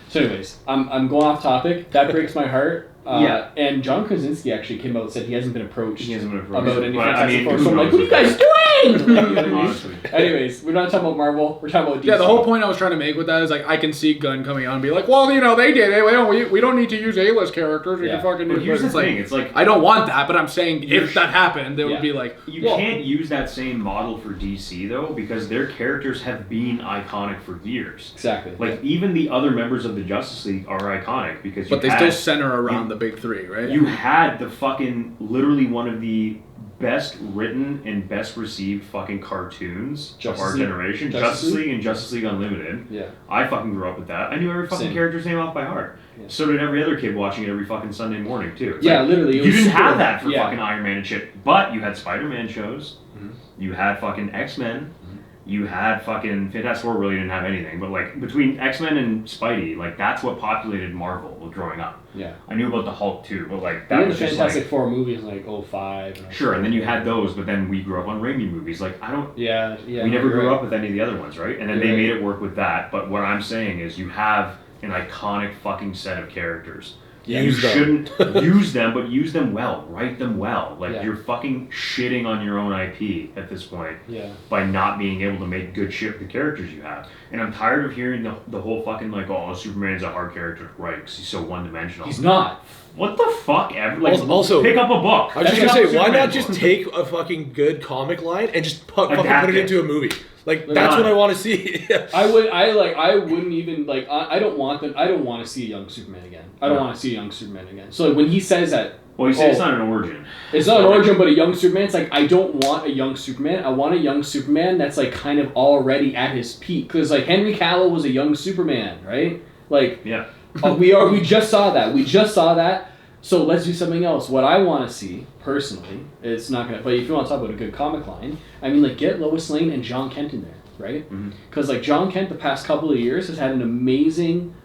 So, anyways, I'm going off topic. That breaks my heart. And John Krasinski actually came out and said he hasn't been approached about any Fantastic Four. So I'm like, what are you guys doing? You know what I mean? Anyways, we're not talking about Marvel. We're talking about DC. Yeah, the whole point I was trying to make with that is like I can see Gunn coming out and be like, well, you know, they did it. We don't need to use A-list characters. We can fucking do it. Here's the thing. It's like I don't want that, but I'm saying if that happened, they would be like, you can't use that same model for DC though because their characters have been iconic for years. Exactly. Like even the other members of the Justice League are iconic because they still center around the big three, right? You had the fucking literally one of the best written and best received fucking cartoons of our generation. Justice League and Justice League Unlimited. Yeah. I fucking grew up with that. I knew every fucking character's name off by heart. Yeah. So did every other kid watching it every fucking Sunday morning too. It's literally. You didn't have that for fucking Iron Man and shit. But you had Spider-Man shows. Mm-hmm. You had fucking X-Men. Mm-hmm. You had fucking Fantastic Four really didn't have anything, but like between X-Men and Spidey, like that's what populated Marvel growing up. Yeah. I knew about the Hulk too, but like that And was the just Fantastic like Four movies like 05. sure, and then you had those, but then we grew up on Raimi movies. Like I don't. Yeah. We never grew up with any of the other ones, right? And then they made it work with that. But what I'm saying is, you have an iconic fucking set of characters. Yeah, you shouldn't use them, but use them well. Write them well. Like you're fucking shitting on your own IP at this point. Yeah. By not being able to make good shit with the characters you have. And I'm tired of hearing the whole fucking like, oh, Superman's a hard character to write because he's so one-dimensional. He's not. What the fuck? Like, also, pick up a book. I was just gonna say, why not just take a fucking good comic line and just fucking put it into a movie? Like that's what I want to see. I wouldn't even like. I don't want to see a young Superman again. I don't want to see a young Superman again. So like when he says that, well, he said it's not an origin. It's not an origin, but a young Superman. It's like I don't want a young Superman. I want a young Superman that's like kind of already at his peak. Because like Henry Cavill was a young Superman, right? Like we just saw that. We just saw that. So let's do something else. What I want to see, personally, it's not gonna. But if you want to talk about a good comic line, I mean, like get Lois Lane and John Kent in there, right? Because like John Kent, the past couple of years has had an amazing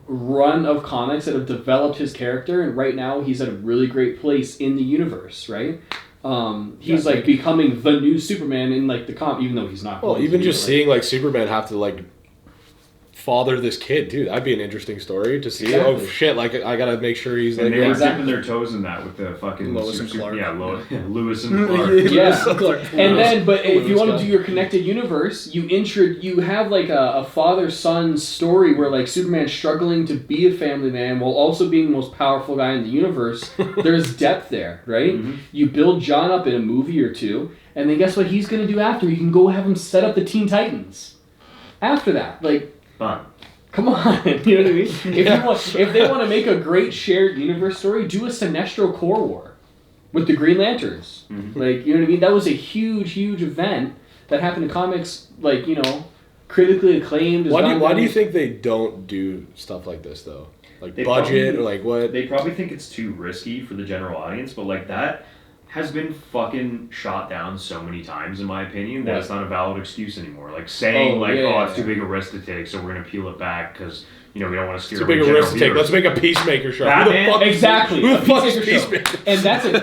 run of comics that have developed his character, and right now he's at a really great place in the universe, right? He's like becoming the new Superman in like the comic, even though he's not. Well, even just seeing like Superman have to like father this kid, dude, that'd be an interesting story to see. Exactly. Oh shit, like I gotta make sure he's like. And they were dipping their toes in that with the fucking Lois and Clark. Lewis and Clark. And then, but if you want to do your connected universe, you have like a father-son story where like Superman's struggling to be a family man while also being the most powerful guy in the universe. There's depth there, right? You build John up in a movie or two, and then guess what he's gonna do after? You can go have him set up the Teen Titans. After that, like. Fun. Come on, you know what I mean? If they want to make a great shared universe story, do a Sinestro Corps War with the Green Lanterns. Like, you know what I mean? That was a huge event that happened in comics, like, you know, critically acclaimed. Why do you think they don't do stuff like this though? Like budget or like what? They probably think it's too risky for the general audience, but like that has been fucking shot down so many times, in my opinion, that it's not a valid excuse anymore. Like saying, it's too big a risk to take, so we're gonna peel it back because we don't want to steer. It's too big a risk to take. Let's make a Peacemaker show. Exactly. Who the fuck is Peacemaker? And that's a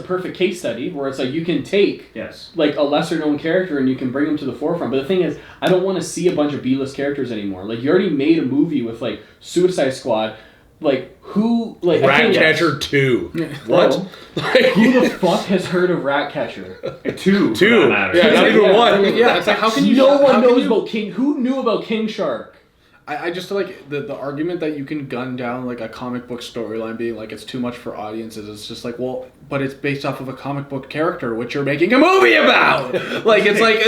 perfect case study where it's like you can take like a lesser known character and you can bring them to the forefront. But the thing is, I don't want to see a bunch of B-list characters anymore. Like you already made a movie with like Suicide Squad. Like who? Like Ratcatcher 2. What? Like, who the fuck has heard of Ratcatcher? 2. Yeah, not even 1. Yeah, it's like how can you? No one knows about King. Who knew about King Shark? I just like the argument that you can gun down like a comic book storyline being like it's too much for audiences. It's just like, well, but it's based off of a comic book character which you're making a movie about. Like it's like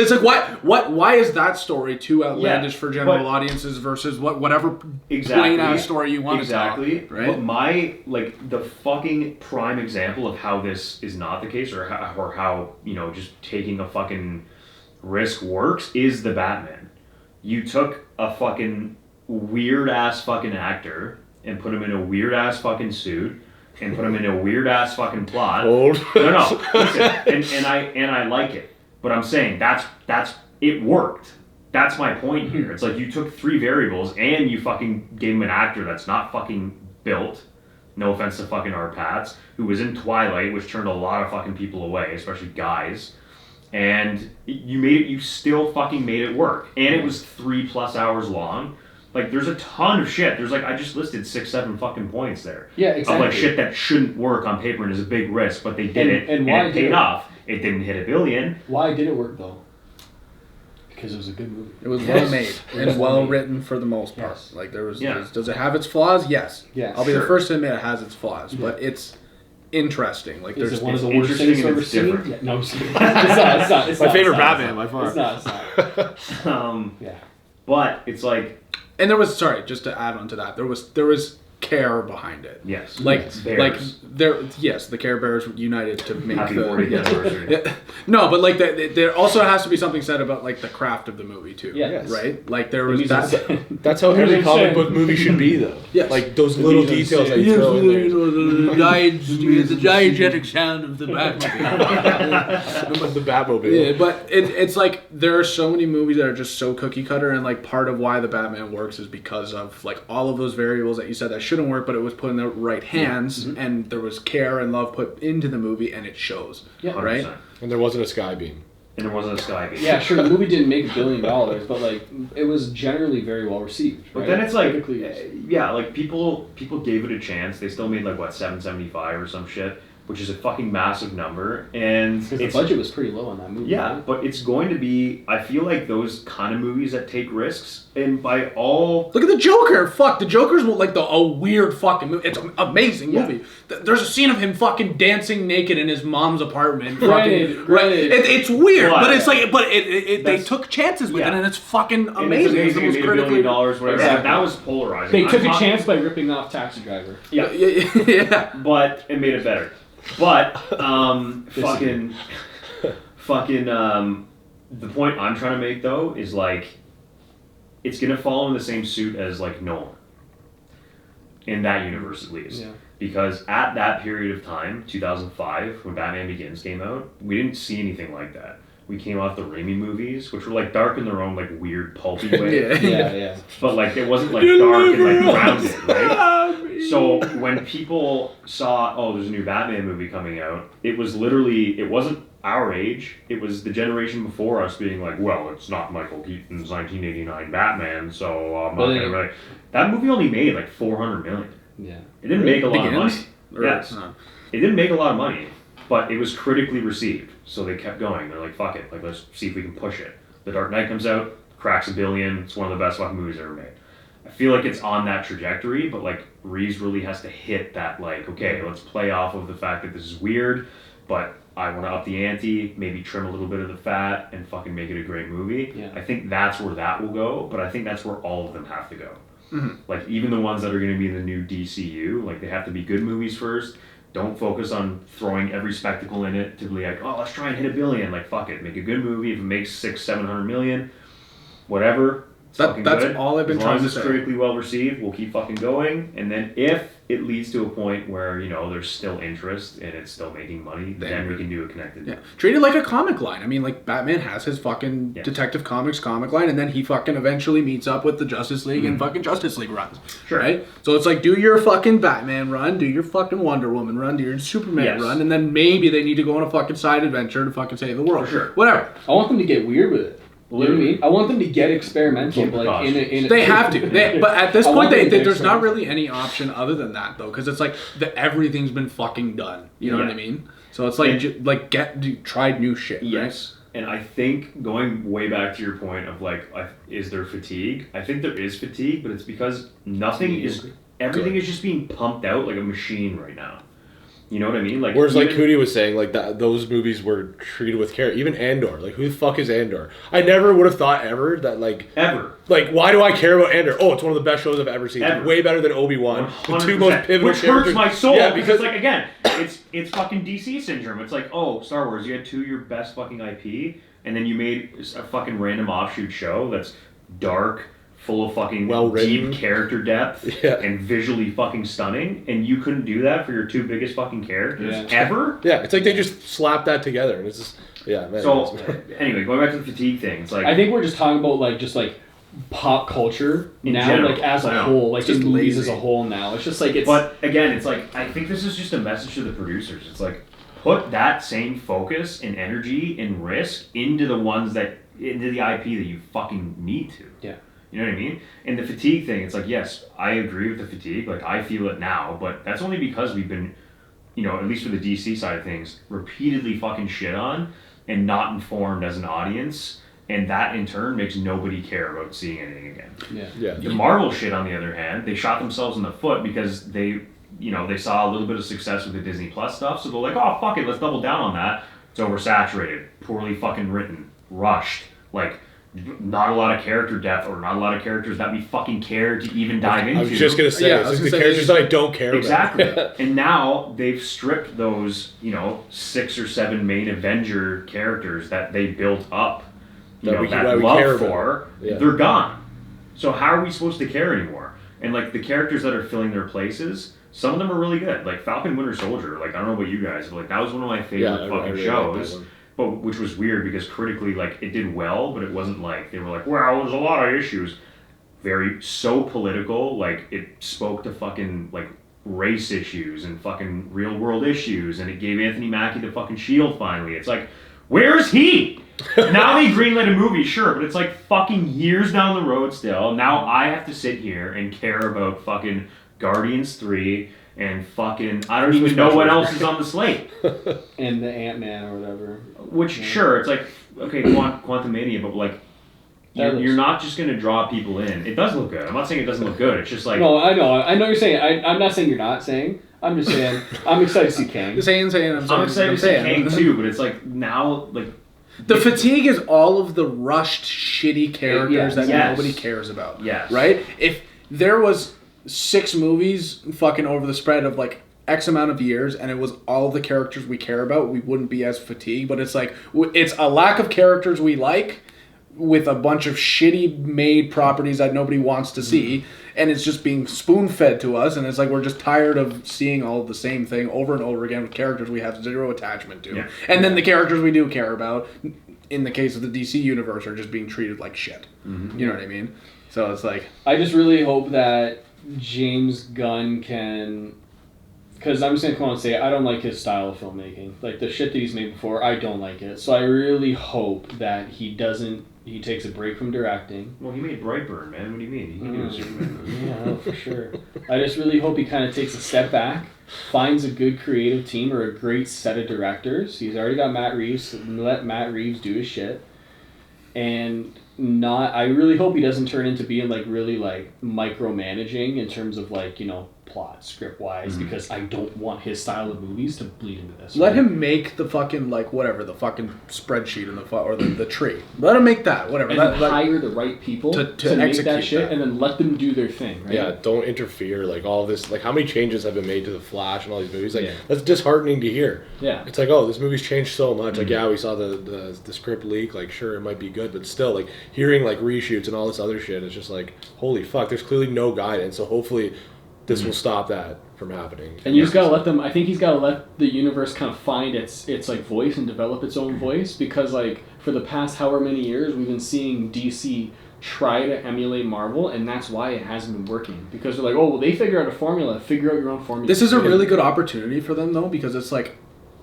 why is that story too outlandish for general audiences versus whatever plain ass story you want to tell? Right? But my the fucking prime example of how this is not the case or how just taking a fucking risk works is the Batman. You took a fucking weird ass fucking actor and put him in a weird ass fucking suit and put him in a weird ass fucking plot. No, listen, and I like it, but I'm saying that's it worked. That's my point here. It's like you took 3 variables and you fucking gave him an actor that's not fucking built. No offense to fucking Art Pats, who was in Twilight, which turned a lot of fucking people away, especially guys. And you still fucking made it work. And it was 3+ hours long. Like, there's a ton of shit. There's I just listed 6-7 fucking points there. Yeah, exactly. Of shit that shouldn't work on paper and is a big risk, but they did it. And why it paid off. It didn't hit $1 billion. Why did it work though? Because it was a good movie. It was well made and well written for the most part. Yes. Like there was. Does it have its flaws? Yes. Yeah. I'll be the first to admit it has its flaws, but it's interesting. Like is there's it one of the worst things I've ever seen? Yeah, no, I'm just kidding. It's not. My favorite Batman by far. It's not. But it's like. And there was just to add on to that, there was care behind it. Yes. Like Bears. the Care Bears united to make Happy the 40th anniversary. No, but like there also has to be something said about like the craft of the movie too. Yeah. Yes. Right? Like there was that. That's how every comic book movie should be, though. Yes. Like those little details that you throw in there. The diegetic sound of the Batmobile. The Batmobile. Yeah, but it's like there are so many movies that are just so cookie cutter, and like part of why the Batman works is because of like all of those variables that you said that shouldn't work, but it was put in the right hands, and there was care and love put into the movie, and it shows. Yeah. Right. 100%. And there wasn't a sky beam. And there wasn't a sky beam. Yeah, sure. The movie didn't make $1 billion, but like it was generally very well received. Right? But then it's like, Typically, yeah, like people gave it a chance. They still made like what, $775 or some shit, which is a fucking massive number. And because the budget was pretty low on that movie. Yeah, right? but it's going to be. I feel like those kind of movies that take risks, and by all. Look at the Joker. Fuck, the Joker's like a weird fucking movie. It's an amazing movie. There's a scene of him fucking dancing naked in his mom's apartment. Granted. It's weird, but it's like, they That's- took chances with it, and it's fucking And it's amazing. amazing. It made $1 billion, whatever. Exactly. That was polarizing. They I'm took a talking- chance by ripping off Taxi Driver. Yeah, Yeah. but it made it better. But fucking, the point I'm trying to make though is like, it's gonna follow in the same suit as like Nolan. In that universe, at least. Yeah. Because at that period of time, 2005, when Batman Begins came out, we didn't see anything like that. We came off the Raimi movies, which were like dark in their own like weird pulpy way. Yeah. But like it wasn't like dark and like grounded, right? So when people saw, oh, there's a new Batman movie coming out, it was literally, it wasn't our age, it was the generation before us being like, well, it's not Michael Keaton's 1989 Batman, so I'm not gonna really. That movie only made like $400 million. Yeah. It didn't make a lot of money. Yes. It didn't make a lot of money, but it was critically received, so they kept going. They're like, fuck it, like let's see if we can push it. The Dark Knight comes out, cracks $1 billion. It's one of the best fucking movies ever made. I feel like it's on that trajectory, but like Reeves really has to hit that like, okay, let's play off of the fact that this is weird, but I want to up the ante, maybe trim a little bit of the fat, and fucking make it a great movie. Yeah. I think that's where that will go, but I think that's where all of them have to go. Mm-hmm. Like even the ones that are going to be in the new DCU, like they have to be good movies first. Don't focus on throwing every spectacle in it to be like, oh, let's try and hit $1 billion. Like fuck it, make a good movie. If it makes $600-700 million, whatever. That's good. all I've been trying to As say. long as it's critically well received, we'll keep fucking going. And then if it leads to a point where, you know, there's still interest and it's still making money, then we can do a connected. Yeah. Treat it like a comic line. I mean, like, Batman has his fucking Detective Comics comic line, and then he fucking eventually meets up with the Justice League and fucking Justice League runs. Sure. Right? So it's like, do your fucking Batman run, do your fucking Wonder Woman run, do your Superman run, and then maybe they need to go on a fucking side adventure to fucking save the world. For sure. Whatever. I want them to get weird with it. You know what I mean? I want them to get experimental, but like in a They have to. But at this I point, want them to get there's not experimental. really any option other than that, though, because it's like everything's been fucking done. You know what I mean? So it's like, try new shit. Yes. Right? And I think going way back to your point of like, is there fatigue? I think there is fatigue, but it's because everything is just being pumped out like a machine right now. You know what I mean? Like, whereas, like Cootie was saying, like those movies were treated with care. Even Andor, like who the fuck is Andor? I never would have thought ever that like why do I care about Andor? Oh, it's one of the best shows I've ever seen. It's way better than Obi-Wan. The two most pivotal which characters. hurts my soul. Yeah, because like again, it's fucking DC syndrome. It's like, oh, Star Wars, you had two of your best fucking IP, and then you made a fucking random offshoot show that's dark, full of fucking deep character depth and visually fucking stunning, and you couldn't do that for your two biggest fucking characters ever? Yeah, it's like they just slapped that together, and it's just, man. So, anyway, going back to the fatigue thing, it's like... I think we're just talking about, like, just, like, pop culture now, general, like, as a whole, like, just movies as a whole now. It's just, like, it's... But, again, it's like, I think this is just a message to the producers. It's like, put that same focus and energy and risk into the IP that you fucking need to. Yeah. You know what I mean? And the fatigue thing, it's like, yes, I agree with the fatigue. Like, I feel it now, but that's only because we've been, you know, at least for the DC side of things, repeatedly fucking shit on and not informed as an audience. And that, in turn, makes nobody care about seeing anything again. Yeah. The Marvel shit, on the other hand, they shot themselves in the foot because they saw a little bit of success with the Disney Plus stuff. So they're like, oh, fuck it, let's double down on that. It's oversaturated, poorly fucking written, rushed. Like, not a lot of character depth or not a lot of characters that we fucking care to even dive into. I was just gonna say, it's like the characters that I don't care about. Exactly. And now they've stripped those, 6 or 7 main Avenger characters that they built up, that love for. Yeah. They're gone. So how are we supposed to care anymore? And like the characters that are filling their places, some of them are really good. Like Falcon Winter Soldier. Like I don't know about you guys, but like that was one of my favorite fucking shows. But which was weird because critically, like it did well, but it wasn't like they were like, well, there's a lot of issues. So political. Like it spoke to fucking like race issues and fucking real world issues, and it gave Anthony Mackie the fucking shield finally. It's like, where's he? Now they greenlit a movie, sure, but it's like fucking years down the road still. Now I have to sit here and care about fucking Guardians 3 and fucking I don't even know what else is on the slate. And the Ant-Man or whatever. Which sure, it's like okay, Quantumania, but like you're not just gonna draw people in. It does look good. I'm not saying it doesn't look good. It's just like no, I know you're saying. I'm not saying you're not saying. I'm just saying I'm excited to see Kang. I'm excited to see Kang too, but it's like now like. The fatigue is all of the rushed, shitty characters that nobody cares about. Yes. Right? If there was 6 movies fucking over the spread of like X amount of years and it was all the characters we care about, we wouldn't be as fatigued. But it's like, it's a lack of characters we like with a bunch of shitty made properties that nobody wants to see. And it's just being spoon-fed to us, and it's like we're just tired of seeing all the same thing over and over again with characters we have zero attachment to. Yeah. And then the characters we do care about, in the case of the DC universe, are just being treated like shit. Mm-hmm. You know what I mean? So it's like... I just really hope that James Gunn can... Because I'm just going to come on and say, I don't like his style of filmmaking. Like, the shit that he's made before, I don't like it. So I really hope that he takes a break from directing. Well, he made Brightburn, man. What do you mean? He can do a Superman. Yeah, no, for sure. I just really hope he kind of takes a step back, finds a good creative team or a great set of directors. He's already got Matt Reeves, so let Matt Reeves do his shit. And I really hope he doesn't turn into being like really like micromanaging in terms of like, plot script wise, because I don't want his style of movies to bleed into this. Let him make the fucking like whatever, the fucking spreadsheet and the tree. Let him make that, whatever. And hire the right people to make that shit and then let them do their thing, right? Yeah, don't interfere. Like all this, like how many changes have been made to the Flash and all these movies? Like that's disheartening to hear. Yeah. It's like, oh, this movie's changed so much. Like we saw the script leak, like sure it might be good, but still like hearing like reshoots and all this other shit, it's just like, holy fuck, there's clearly no guidance. So hopefully this will stop that from happening. And you just gotta let them. I think he's gotta let the universe kind of find its like voice and develop its own voice, because like for the past however many years we've been seeing DC try to emulate Marvel, and that's why it hasn't been working. Because they're like, oh well, they figure out a formula. Figure out your own formula. This is a really good opportunity for them though, because it's like,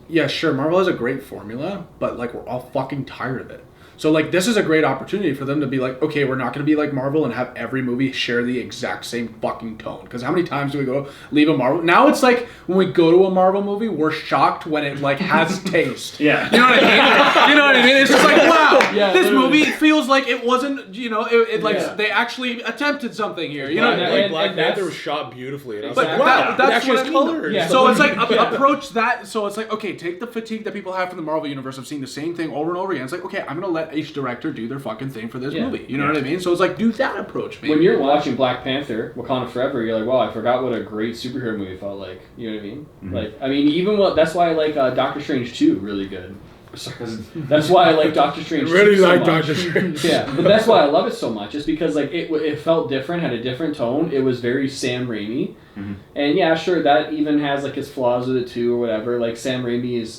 yeah, sure, Marvel has a great formula, but like we're all fucking tired of it. So, like, this is a great opportunity for them to be like, okay, we're not going to be like Marvel and have every movie share the exact same fucking tone. Because how many times do we leave a Marvel... Now it's like, when we go to a Marvel movie, we're shocked when it, like, has taste. Yeah. You know what I mean? You know what I mean? It's just like, wow, this movie feels like it wasn't, they actually attempted something here. You know what I mean? Like, Black Panther was shot beautifully. And I was like, wow, that's what I mean. Colors. Yeah. So it's like, approach that. So it's like, okay, take the fatigue that people have from the Marvel universe of seeing the same thing over and over again. It's like, okay, I'm going to let each director do their fucking thing for this movie. You know what I mean? So it's like, do that approach, maybe. When you're watching Black Panther, Wakanda Forever, you're like, wow, I forgot what a great superhero movie felt like. You know what I mean? Mm-hmm. Like, I mean, that's why I like Doctor Strange 2 really good. That's why I like Doctor Strange 2 really so like much. Doctor Strange. Yeah, but that's why I love it so much. It's because like it felt different, had a different tone. It was very Sam Raimi. Mm-hmm. And yeah, sure, that even has like his flaws with it too or whatever. Like Sam Raimi is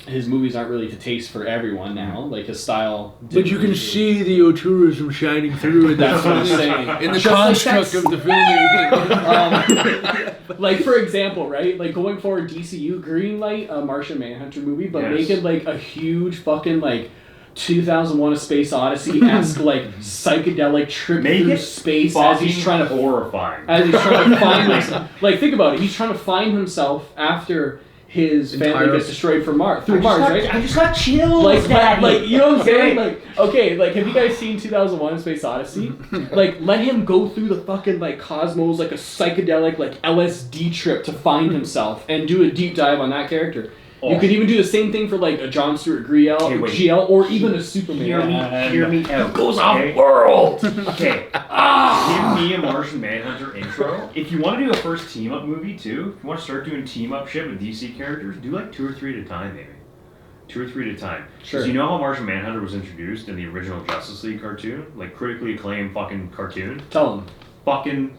his movies aren't really to taste for everyone now. Like his style. But you can see the tourism shining through. That's what I'm saying. In the construct of the filmmaking. Like for example, right? Like going forward, DCEU greenlight a Martian Manhunter movie, but make it like a huge fucking like 2001: A Space Odyssey-esque like psychedelic trip through space as he's trying to horrifying. As he's trying to find himself. Like think about it. He's trying to find himself after his family gets destroyed through Mars, right? I just got chills, like, Daddy. Like, you know what I'm saying? Like, okay, like, have you guys seen 2001: A Space Odyssey? Like, let him go through the fucking, like, cosmos, like, a psychedelic, like, LSD trip to find himself and do a deep dive on that character. You could even do the same thing for like a John Stewart GL, or even a Superman. Hear me out. Goes off world. Okay. Give me a Martian Manhunter intro. If you want to do a first team up movie too, if you want to start doing team up shit with DC characters, do like 2 or 3 at a time, maybe. 2 or 3 at a time. Sure. Because you know how Martian Manhunter was introduced in the original Justice League cartoon, like critically acclaimed fucking cartoon. Tell him. Fucking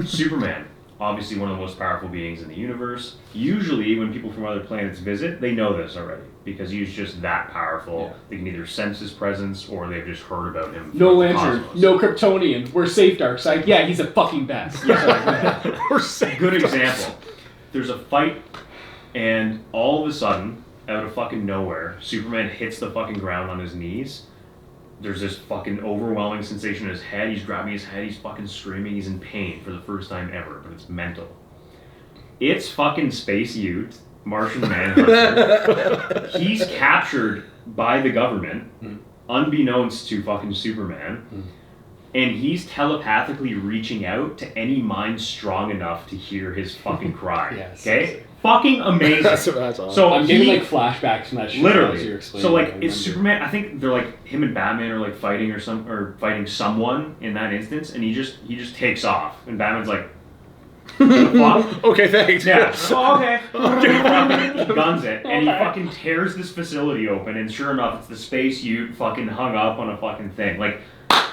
Superman. Obviously one of the most powerful beings in the universe. Usually when people from other planets visit, they know this already because he's just that powerful. Yeah. They can either sense his presence or they've just heard about him. No Lantern, no Kryptonian. We're safe, Darkseid. Yeah, he's a fucking best. Yeah. We're safe. Good example. There's a fight and all of a sudden, out of fucking nowhere, Superman hits the fucking ground on his knees. There's this fucking overwhelming sensation in his head. He's grabbing his head. He's fucking screaming. He's in pain for the first time ever, but it's mental. It's fucking Space Youth, Martian Manhunter. He's captured by the government, unbeknownst to fucking Superman, and he's telepathically reaching out to any mind strong enough to hear his fucking cry. Yes. Okay? Fucking amazing. That's awesome. So I'm getting like flashbacks from that shit. Literally. So like it's Superman. I think they're like him and Batman are like fighting or fighting someone in that instance, and he just takes off, and Batman's like, "The fuck?" Okay, thanks. Yeah. Oh, okay. He guns it, and he fucking tears this facility open, and sure enough, it's the Space Youth fucking hung up on a fucking thing. Like,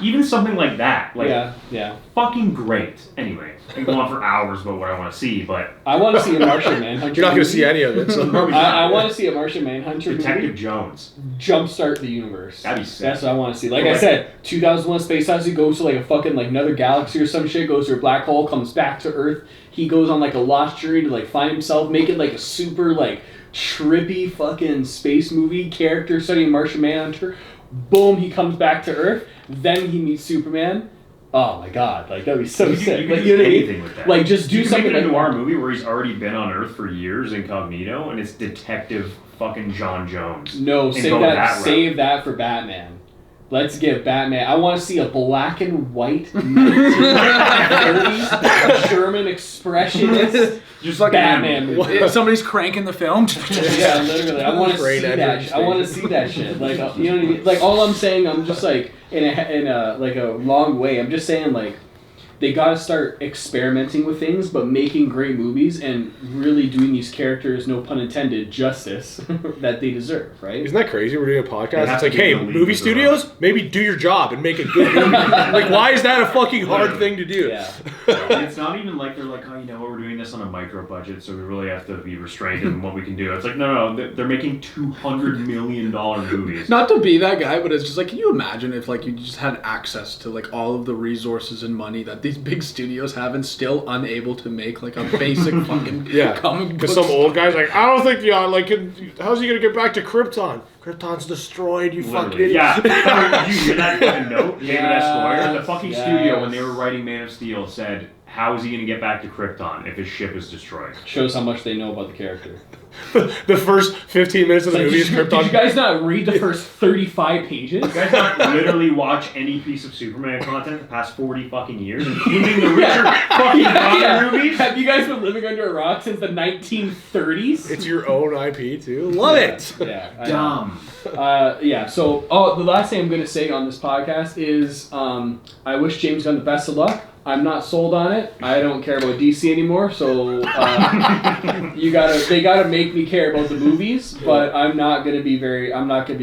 even something like that. Like, yeah. Fucking great. Anyway, I can go on for hours about what I want to see, but I want to see a Martian Manhunter. You're not going to see any of it. So. I want to see a Martian Manhunter. Detective Jones. Jumpstart the universe. That'd be sick. That's what I want to see. Like I said, 2001 Space Odyssey goes to like a fucking like another galaxy or some shit, goes to a black hole, comes back to Earth. He goes on like a lost journey to like find himself, make it like a super like trippy fucking space movie character studying Martian Manhunter. Boom, he comes back to Earth. Then he meets Superman. Oh my god, like that'd be so sick. You can like do anything with that. Like just do something like a like noir movie where he's already been on Earth for years incognito, and it's Detective fucking John Jones. No, save that for Batman. Let's get Batman. I want to see a black and white 1930s German expressionist just like Batman movie. Somebody's cranking the film. Yeah, literally. I want to see that. I want to see that shit. Like, you know what I mean? Like, all I'm saying, I'm just like in a like a long way. I'm just saying like they gotta start experimenting with things, but making great movies and really doing these characters, no pun intended, justice that they deserve, right? Isn't that crazy? We're doing a podcast. It's like, hey, movie studios, maybe do your job and make a good movie. Like, why is that a fucking hard thing to do? Yeah. And it's not even like they're like, oh, you know what, we're doing this on a micro budget, so we really have to be restrained in what we can do. It's like, no, they're making $200 million movies. Not to be that guy, but it's just like, can you imagine if like you just had access to like all of the resources and money that these big studios have and still unable to make like a basic fucking comic book? Because some old guy's like, I don't think how's he gonna get back to Krypton? Krypton's destroyed, you fucking idiot. Yeah. Did you hear that fucking note? David S. Goyer? The fucking studio, when they were writing Man of Steel, said, how is he gonna get back to Krypton if his ship is destroyed? Shows how much they know about the character. The first 15 minutes of the movie is Krypton. Did you guys not read the first 35 pages? You guys not literally watch any piece of Superman content the past 40 fucking years, including the Richard fucking Donner movies? Have you guys been living under a rock since the 1930s? It's your own IP too. Love it. Yeah. Dumb. So the last thing I'm going to say on this podcast is I wish James Gunn the best of luck. I'm not sold on it. I don't care about DC anymore, so they gotta make me care about the movies. But I'm not gonna be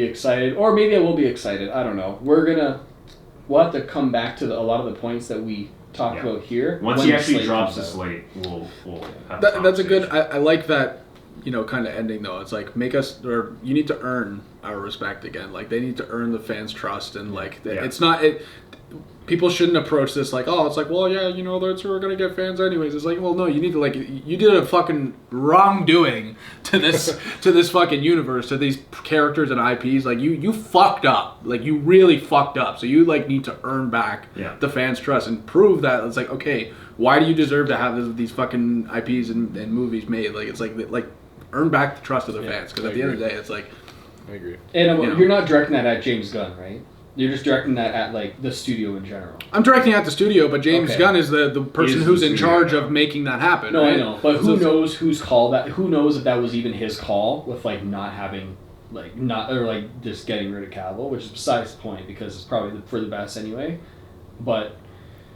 excited, or maybe I will be excited. I don't know. We'll have to come back to a lot of the points that we talked about here. Once he actually drops the slate, we'll have that's a good. I like that. Kind of ending though. It's like you need to earn our respect again. Like they need to earn the fans' trust, and it's not it. People shouldn't approach this like, oh, it's like, well, yeah, that's we're gonna get fans anyways. It's like, well, no, you need to you did a fucking wrongdoing to this fucking universe, to these characters and IPs. Like you fucked up, like you really fucked up. So you need to earn back the fans' trust and prove that it's like, okay, why do you deserve to have these fucking IPs and movies made? Like it's like earn back the trust of the fans, because at the end of the day, it's like, I agree. And you're not directing that at James Gunn, right? You're just directing that at like the studio in general. I'm directing at the studio, but James Okay. Gunn is the person He's who's the in studio, charge yeah. of making that happen. No, right? I know, but who knows whose call that? Who knows if that was even his call with like not having, like not or like just getting rid of Cavill, which is besides the point because it's probably for the best anyway. But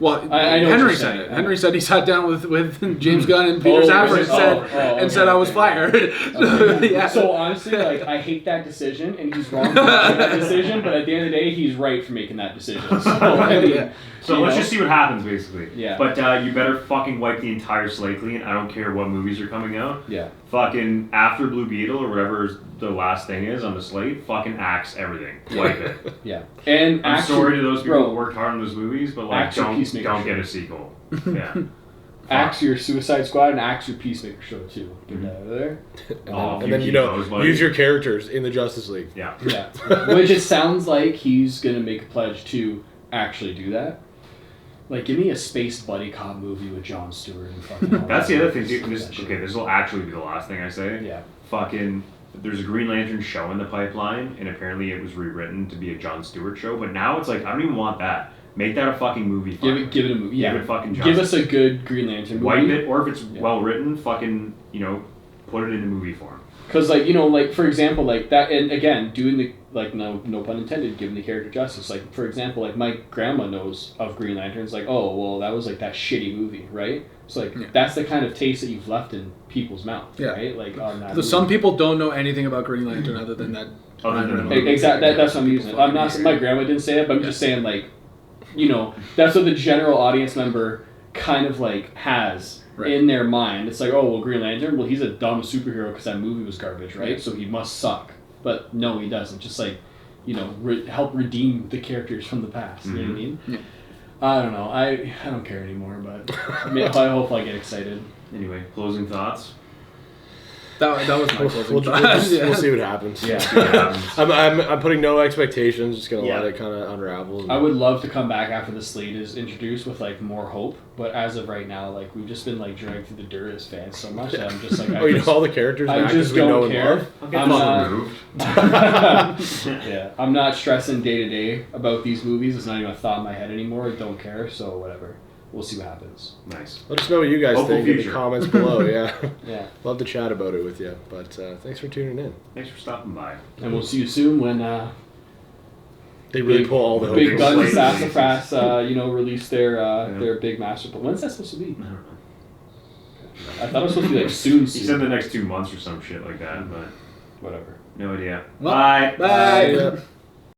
Well, I know what Henry you're said saying. it. Henry said he sat down with James Gunn and Peter Oh, Safran was it? and said Okay, I was okay. fired. Okay. Yeah. So honestly, like I hate that decision, and he's wrong for making that decision. But at the end of the day, he's right for making that decision. So, I mean, Yeah. So you let's know? just see what happens, basically. Yeah. But you better fucking wipe the entire slate clean. I don't care what movies are coming out. Yeah. Fucking after Blue Beetle or whatever the last thing is on the slate, fucking axe everything. Wipe it. Yeah. And I'm sorry to those people bro, who worked hard on those movies, but like Axe or Peacemaker don't show. get a sequel. Yeah. axe your Suicide Squad and axe your Peacemaker show too. Get that out of there. And then you know, use your characters in the Justice League. Yeah. Yeah. Which it sounds like he's gonna make a pledge to actually do that. Like, give me a space buddy cop movie with Jon Stewart and fucking. all That's that the other stuff. thing. This will actually be the last thing I say. Yeah. Fucking, there's a Green Lantern show in the pipeline, and apparently it was rewritten to be a Jon Stewart show. But now it's like I don't even want that. Make that a fucking movie. Give it a movie. Yeah. Give it fucking. Give us a good Green Lantern movie. Wipe it, or if it's Yeah. well written, fucking put it into movie form. Because like like for example like that, and again doing the like no pun intended, giving the character justice. Like for example, like my grandma knows of Green Lanterns. Like, oh well, that was like that shitty movie, right? So like that's the kind of taste that you've left in people's mouth, right? Like on that. Some people don't know anything about Green Lantern other than that. Exactly. That's what I'm using. I'm not. My grandma didn't say it, but I'm just saying like, that's what the general audience member kind of like has. Right. In their mind, it's like, oh well, Green Lantern. Well, he's a dumb superhero because that movie was garbage, right? So he must suck. But no, he doesn't. Just like, help redeem the characters from the past. You know what I mean? Yeah. I don't know. I don't care anymore. But I hope I get excited. Anyway, closing thoughts. That was my closing We'll thought. see what happens. Yeah. See what happens. I'm putting no expectations. Just gonna Yeah. let it kind of unravel. I would love to come back after the slate is introduced with like more hope, but as of right now, like we've just been like dragged through the dirt as fans so much that I'm just like, you know all the characters and I actors just we know don't and care. love. I'll get I'm not- removed. Yeah, I'm not stressing day to day about these movies. It's not even a thought in my head anymore. I don't care, so whatever. We'll see what happens. Nice. Let us know what you guys Hopeful think in the future. comments below. Yeah, Yeah, love to chat about it with you. But thanks for tuning in. Thanks for stopping by. and we'll see you soon when They really pull all the Big hooks. Gun and Slate Sassafras, release their big master plan. When's that supposed to be? I don't know. I thought it was supposed to be like soon. He said the next 2 months or some shit like that, but Whatever. no idea. Well, Bye. Bye. Yeah.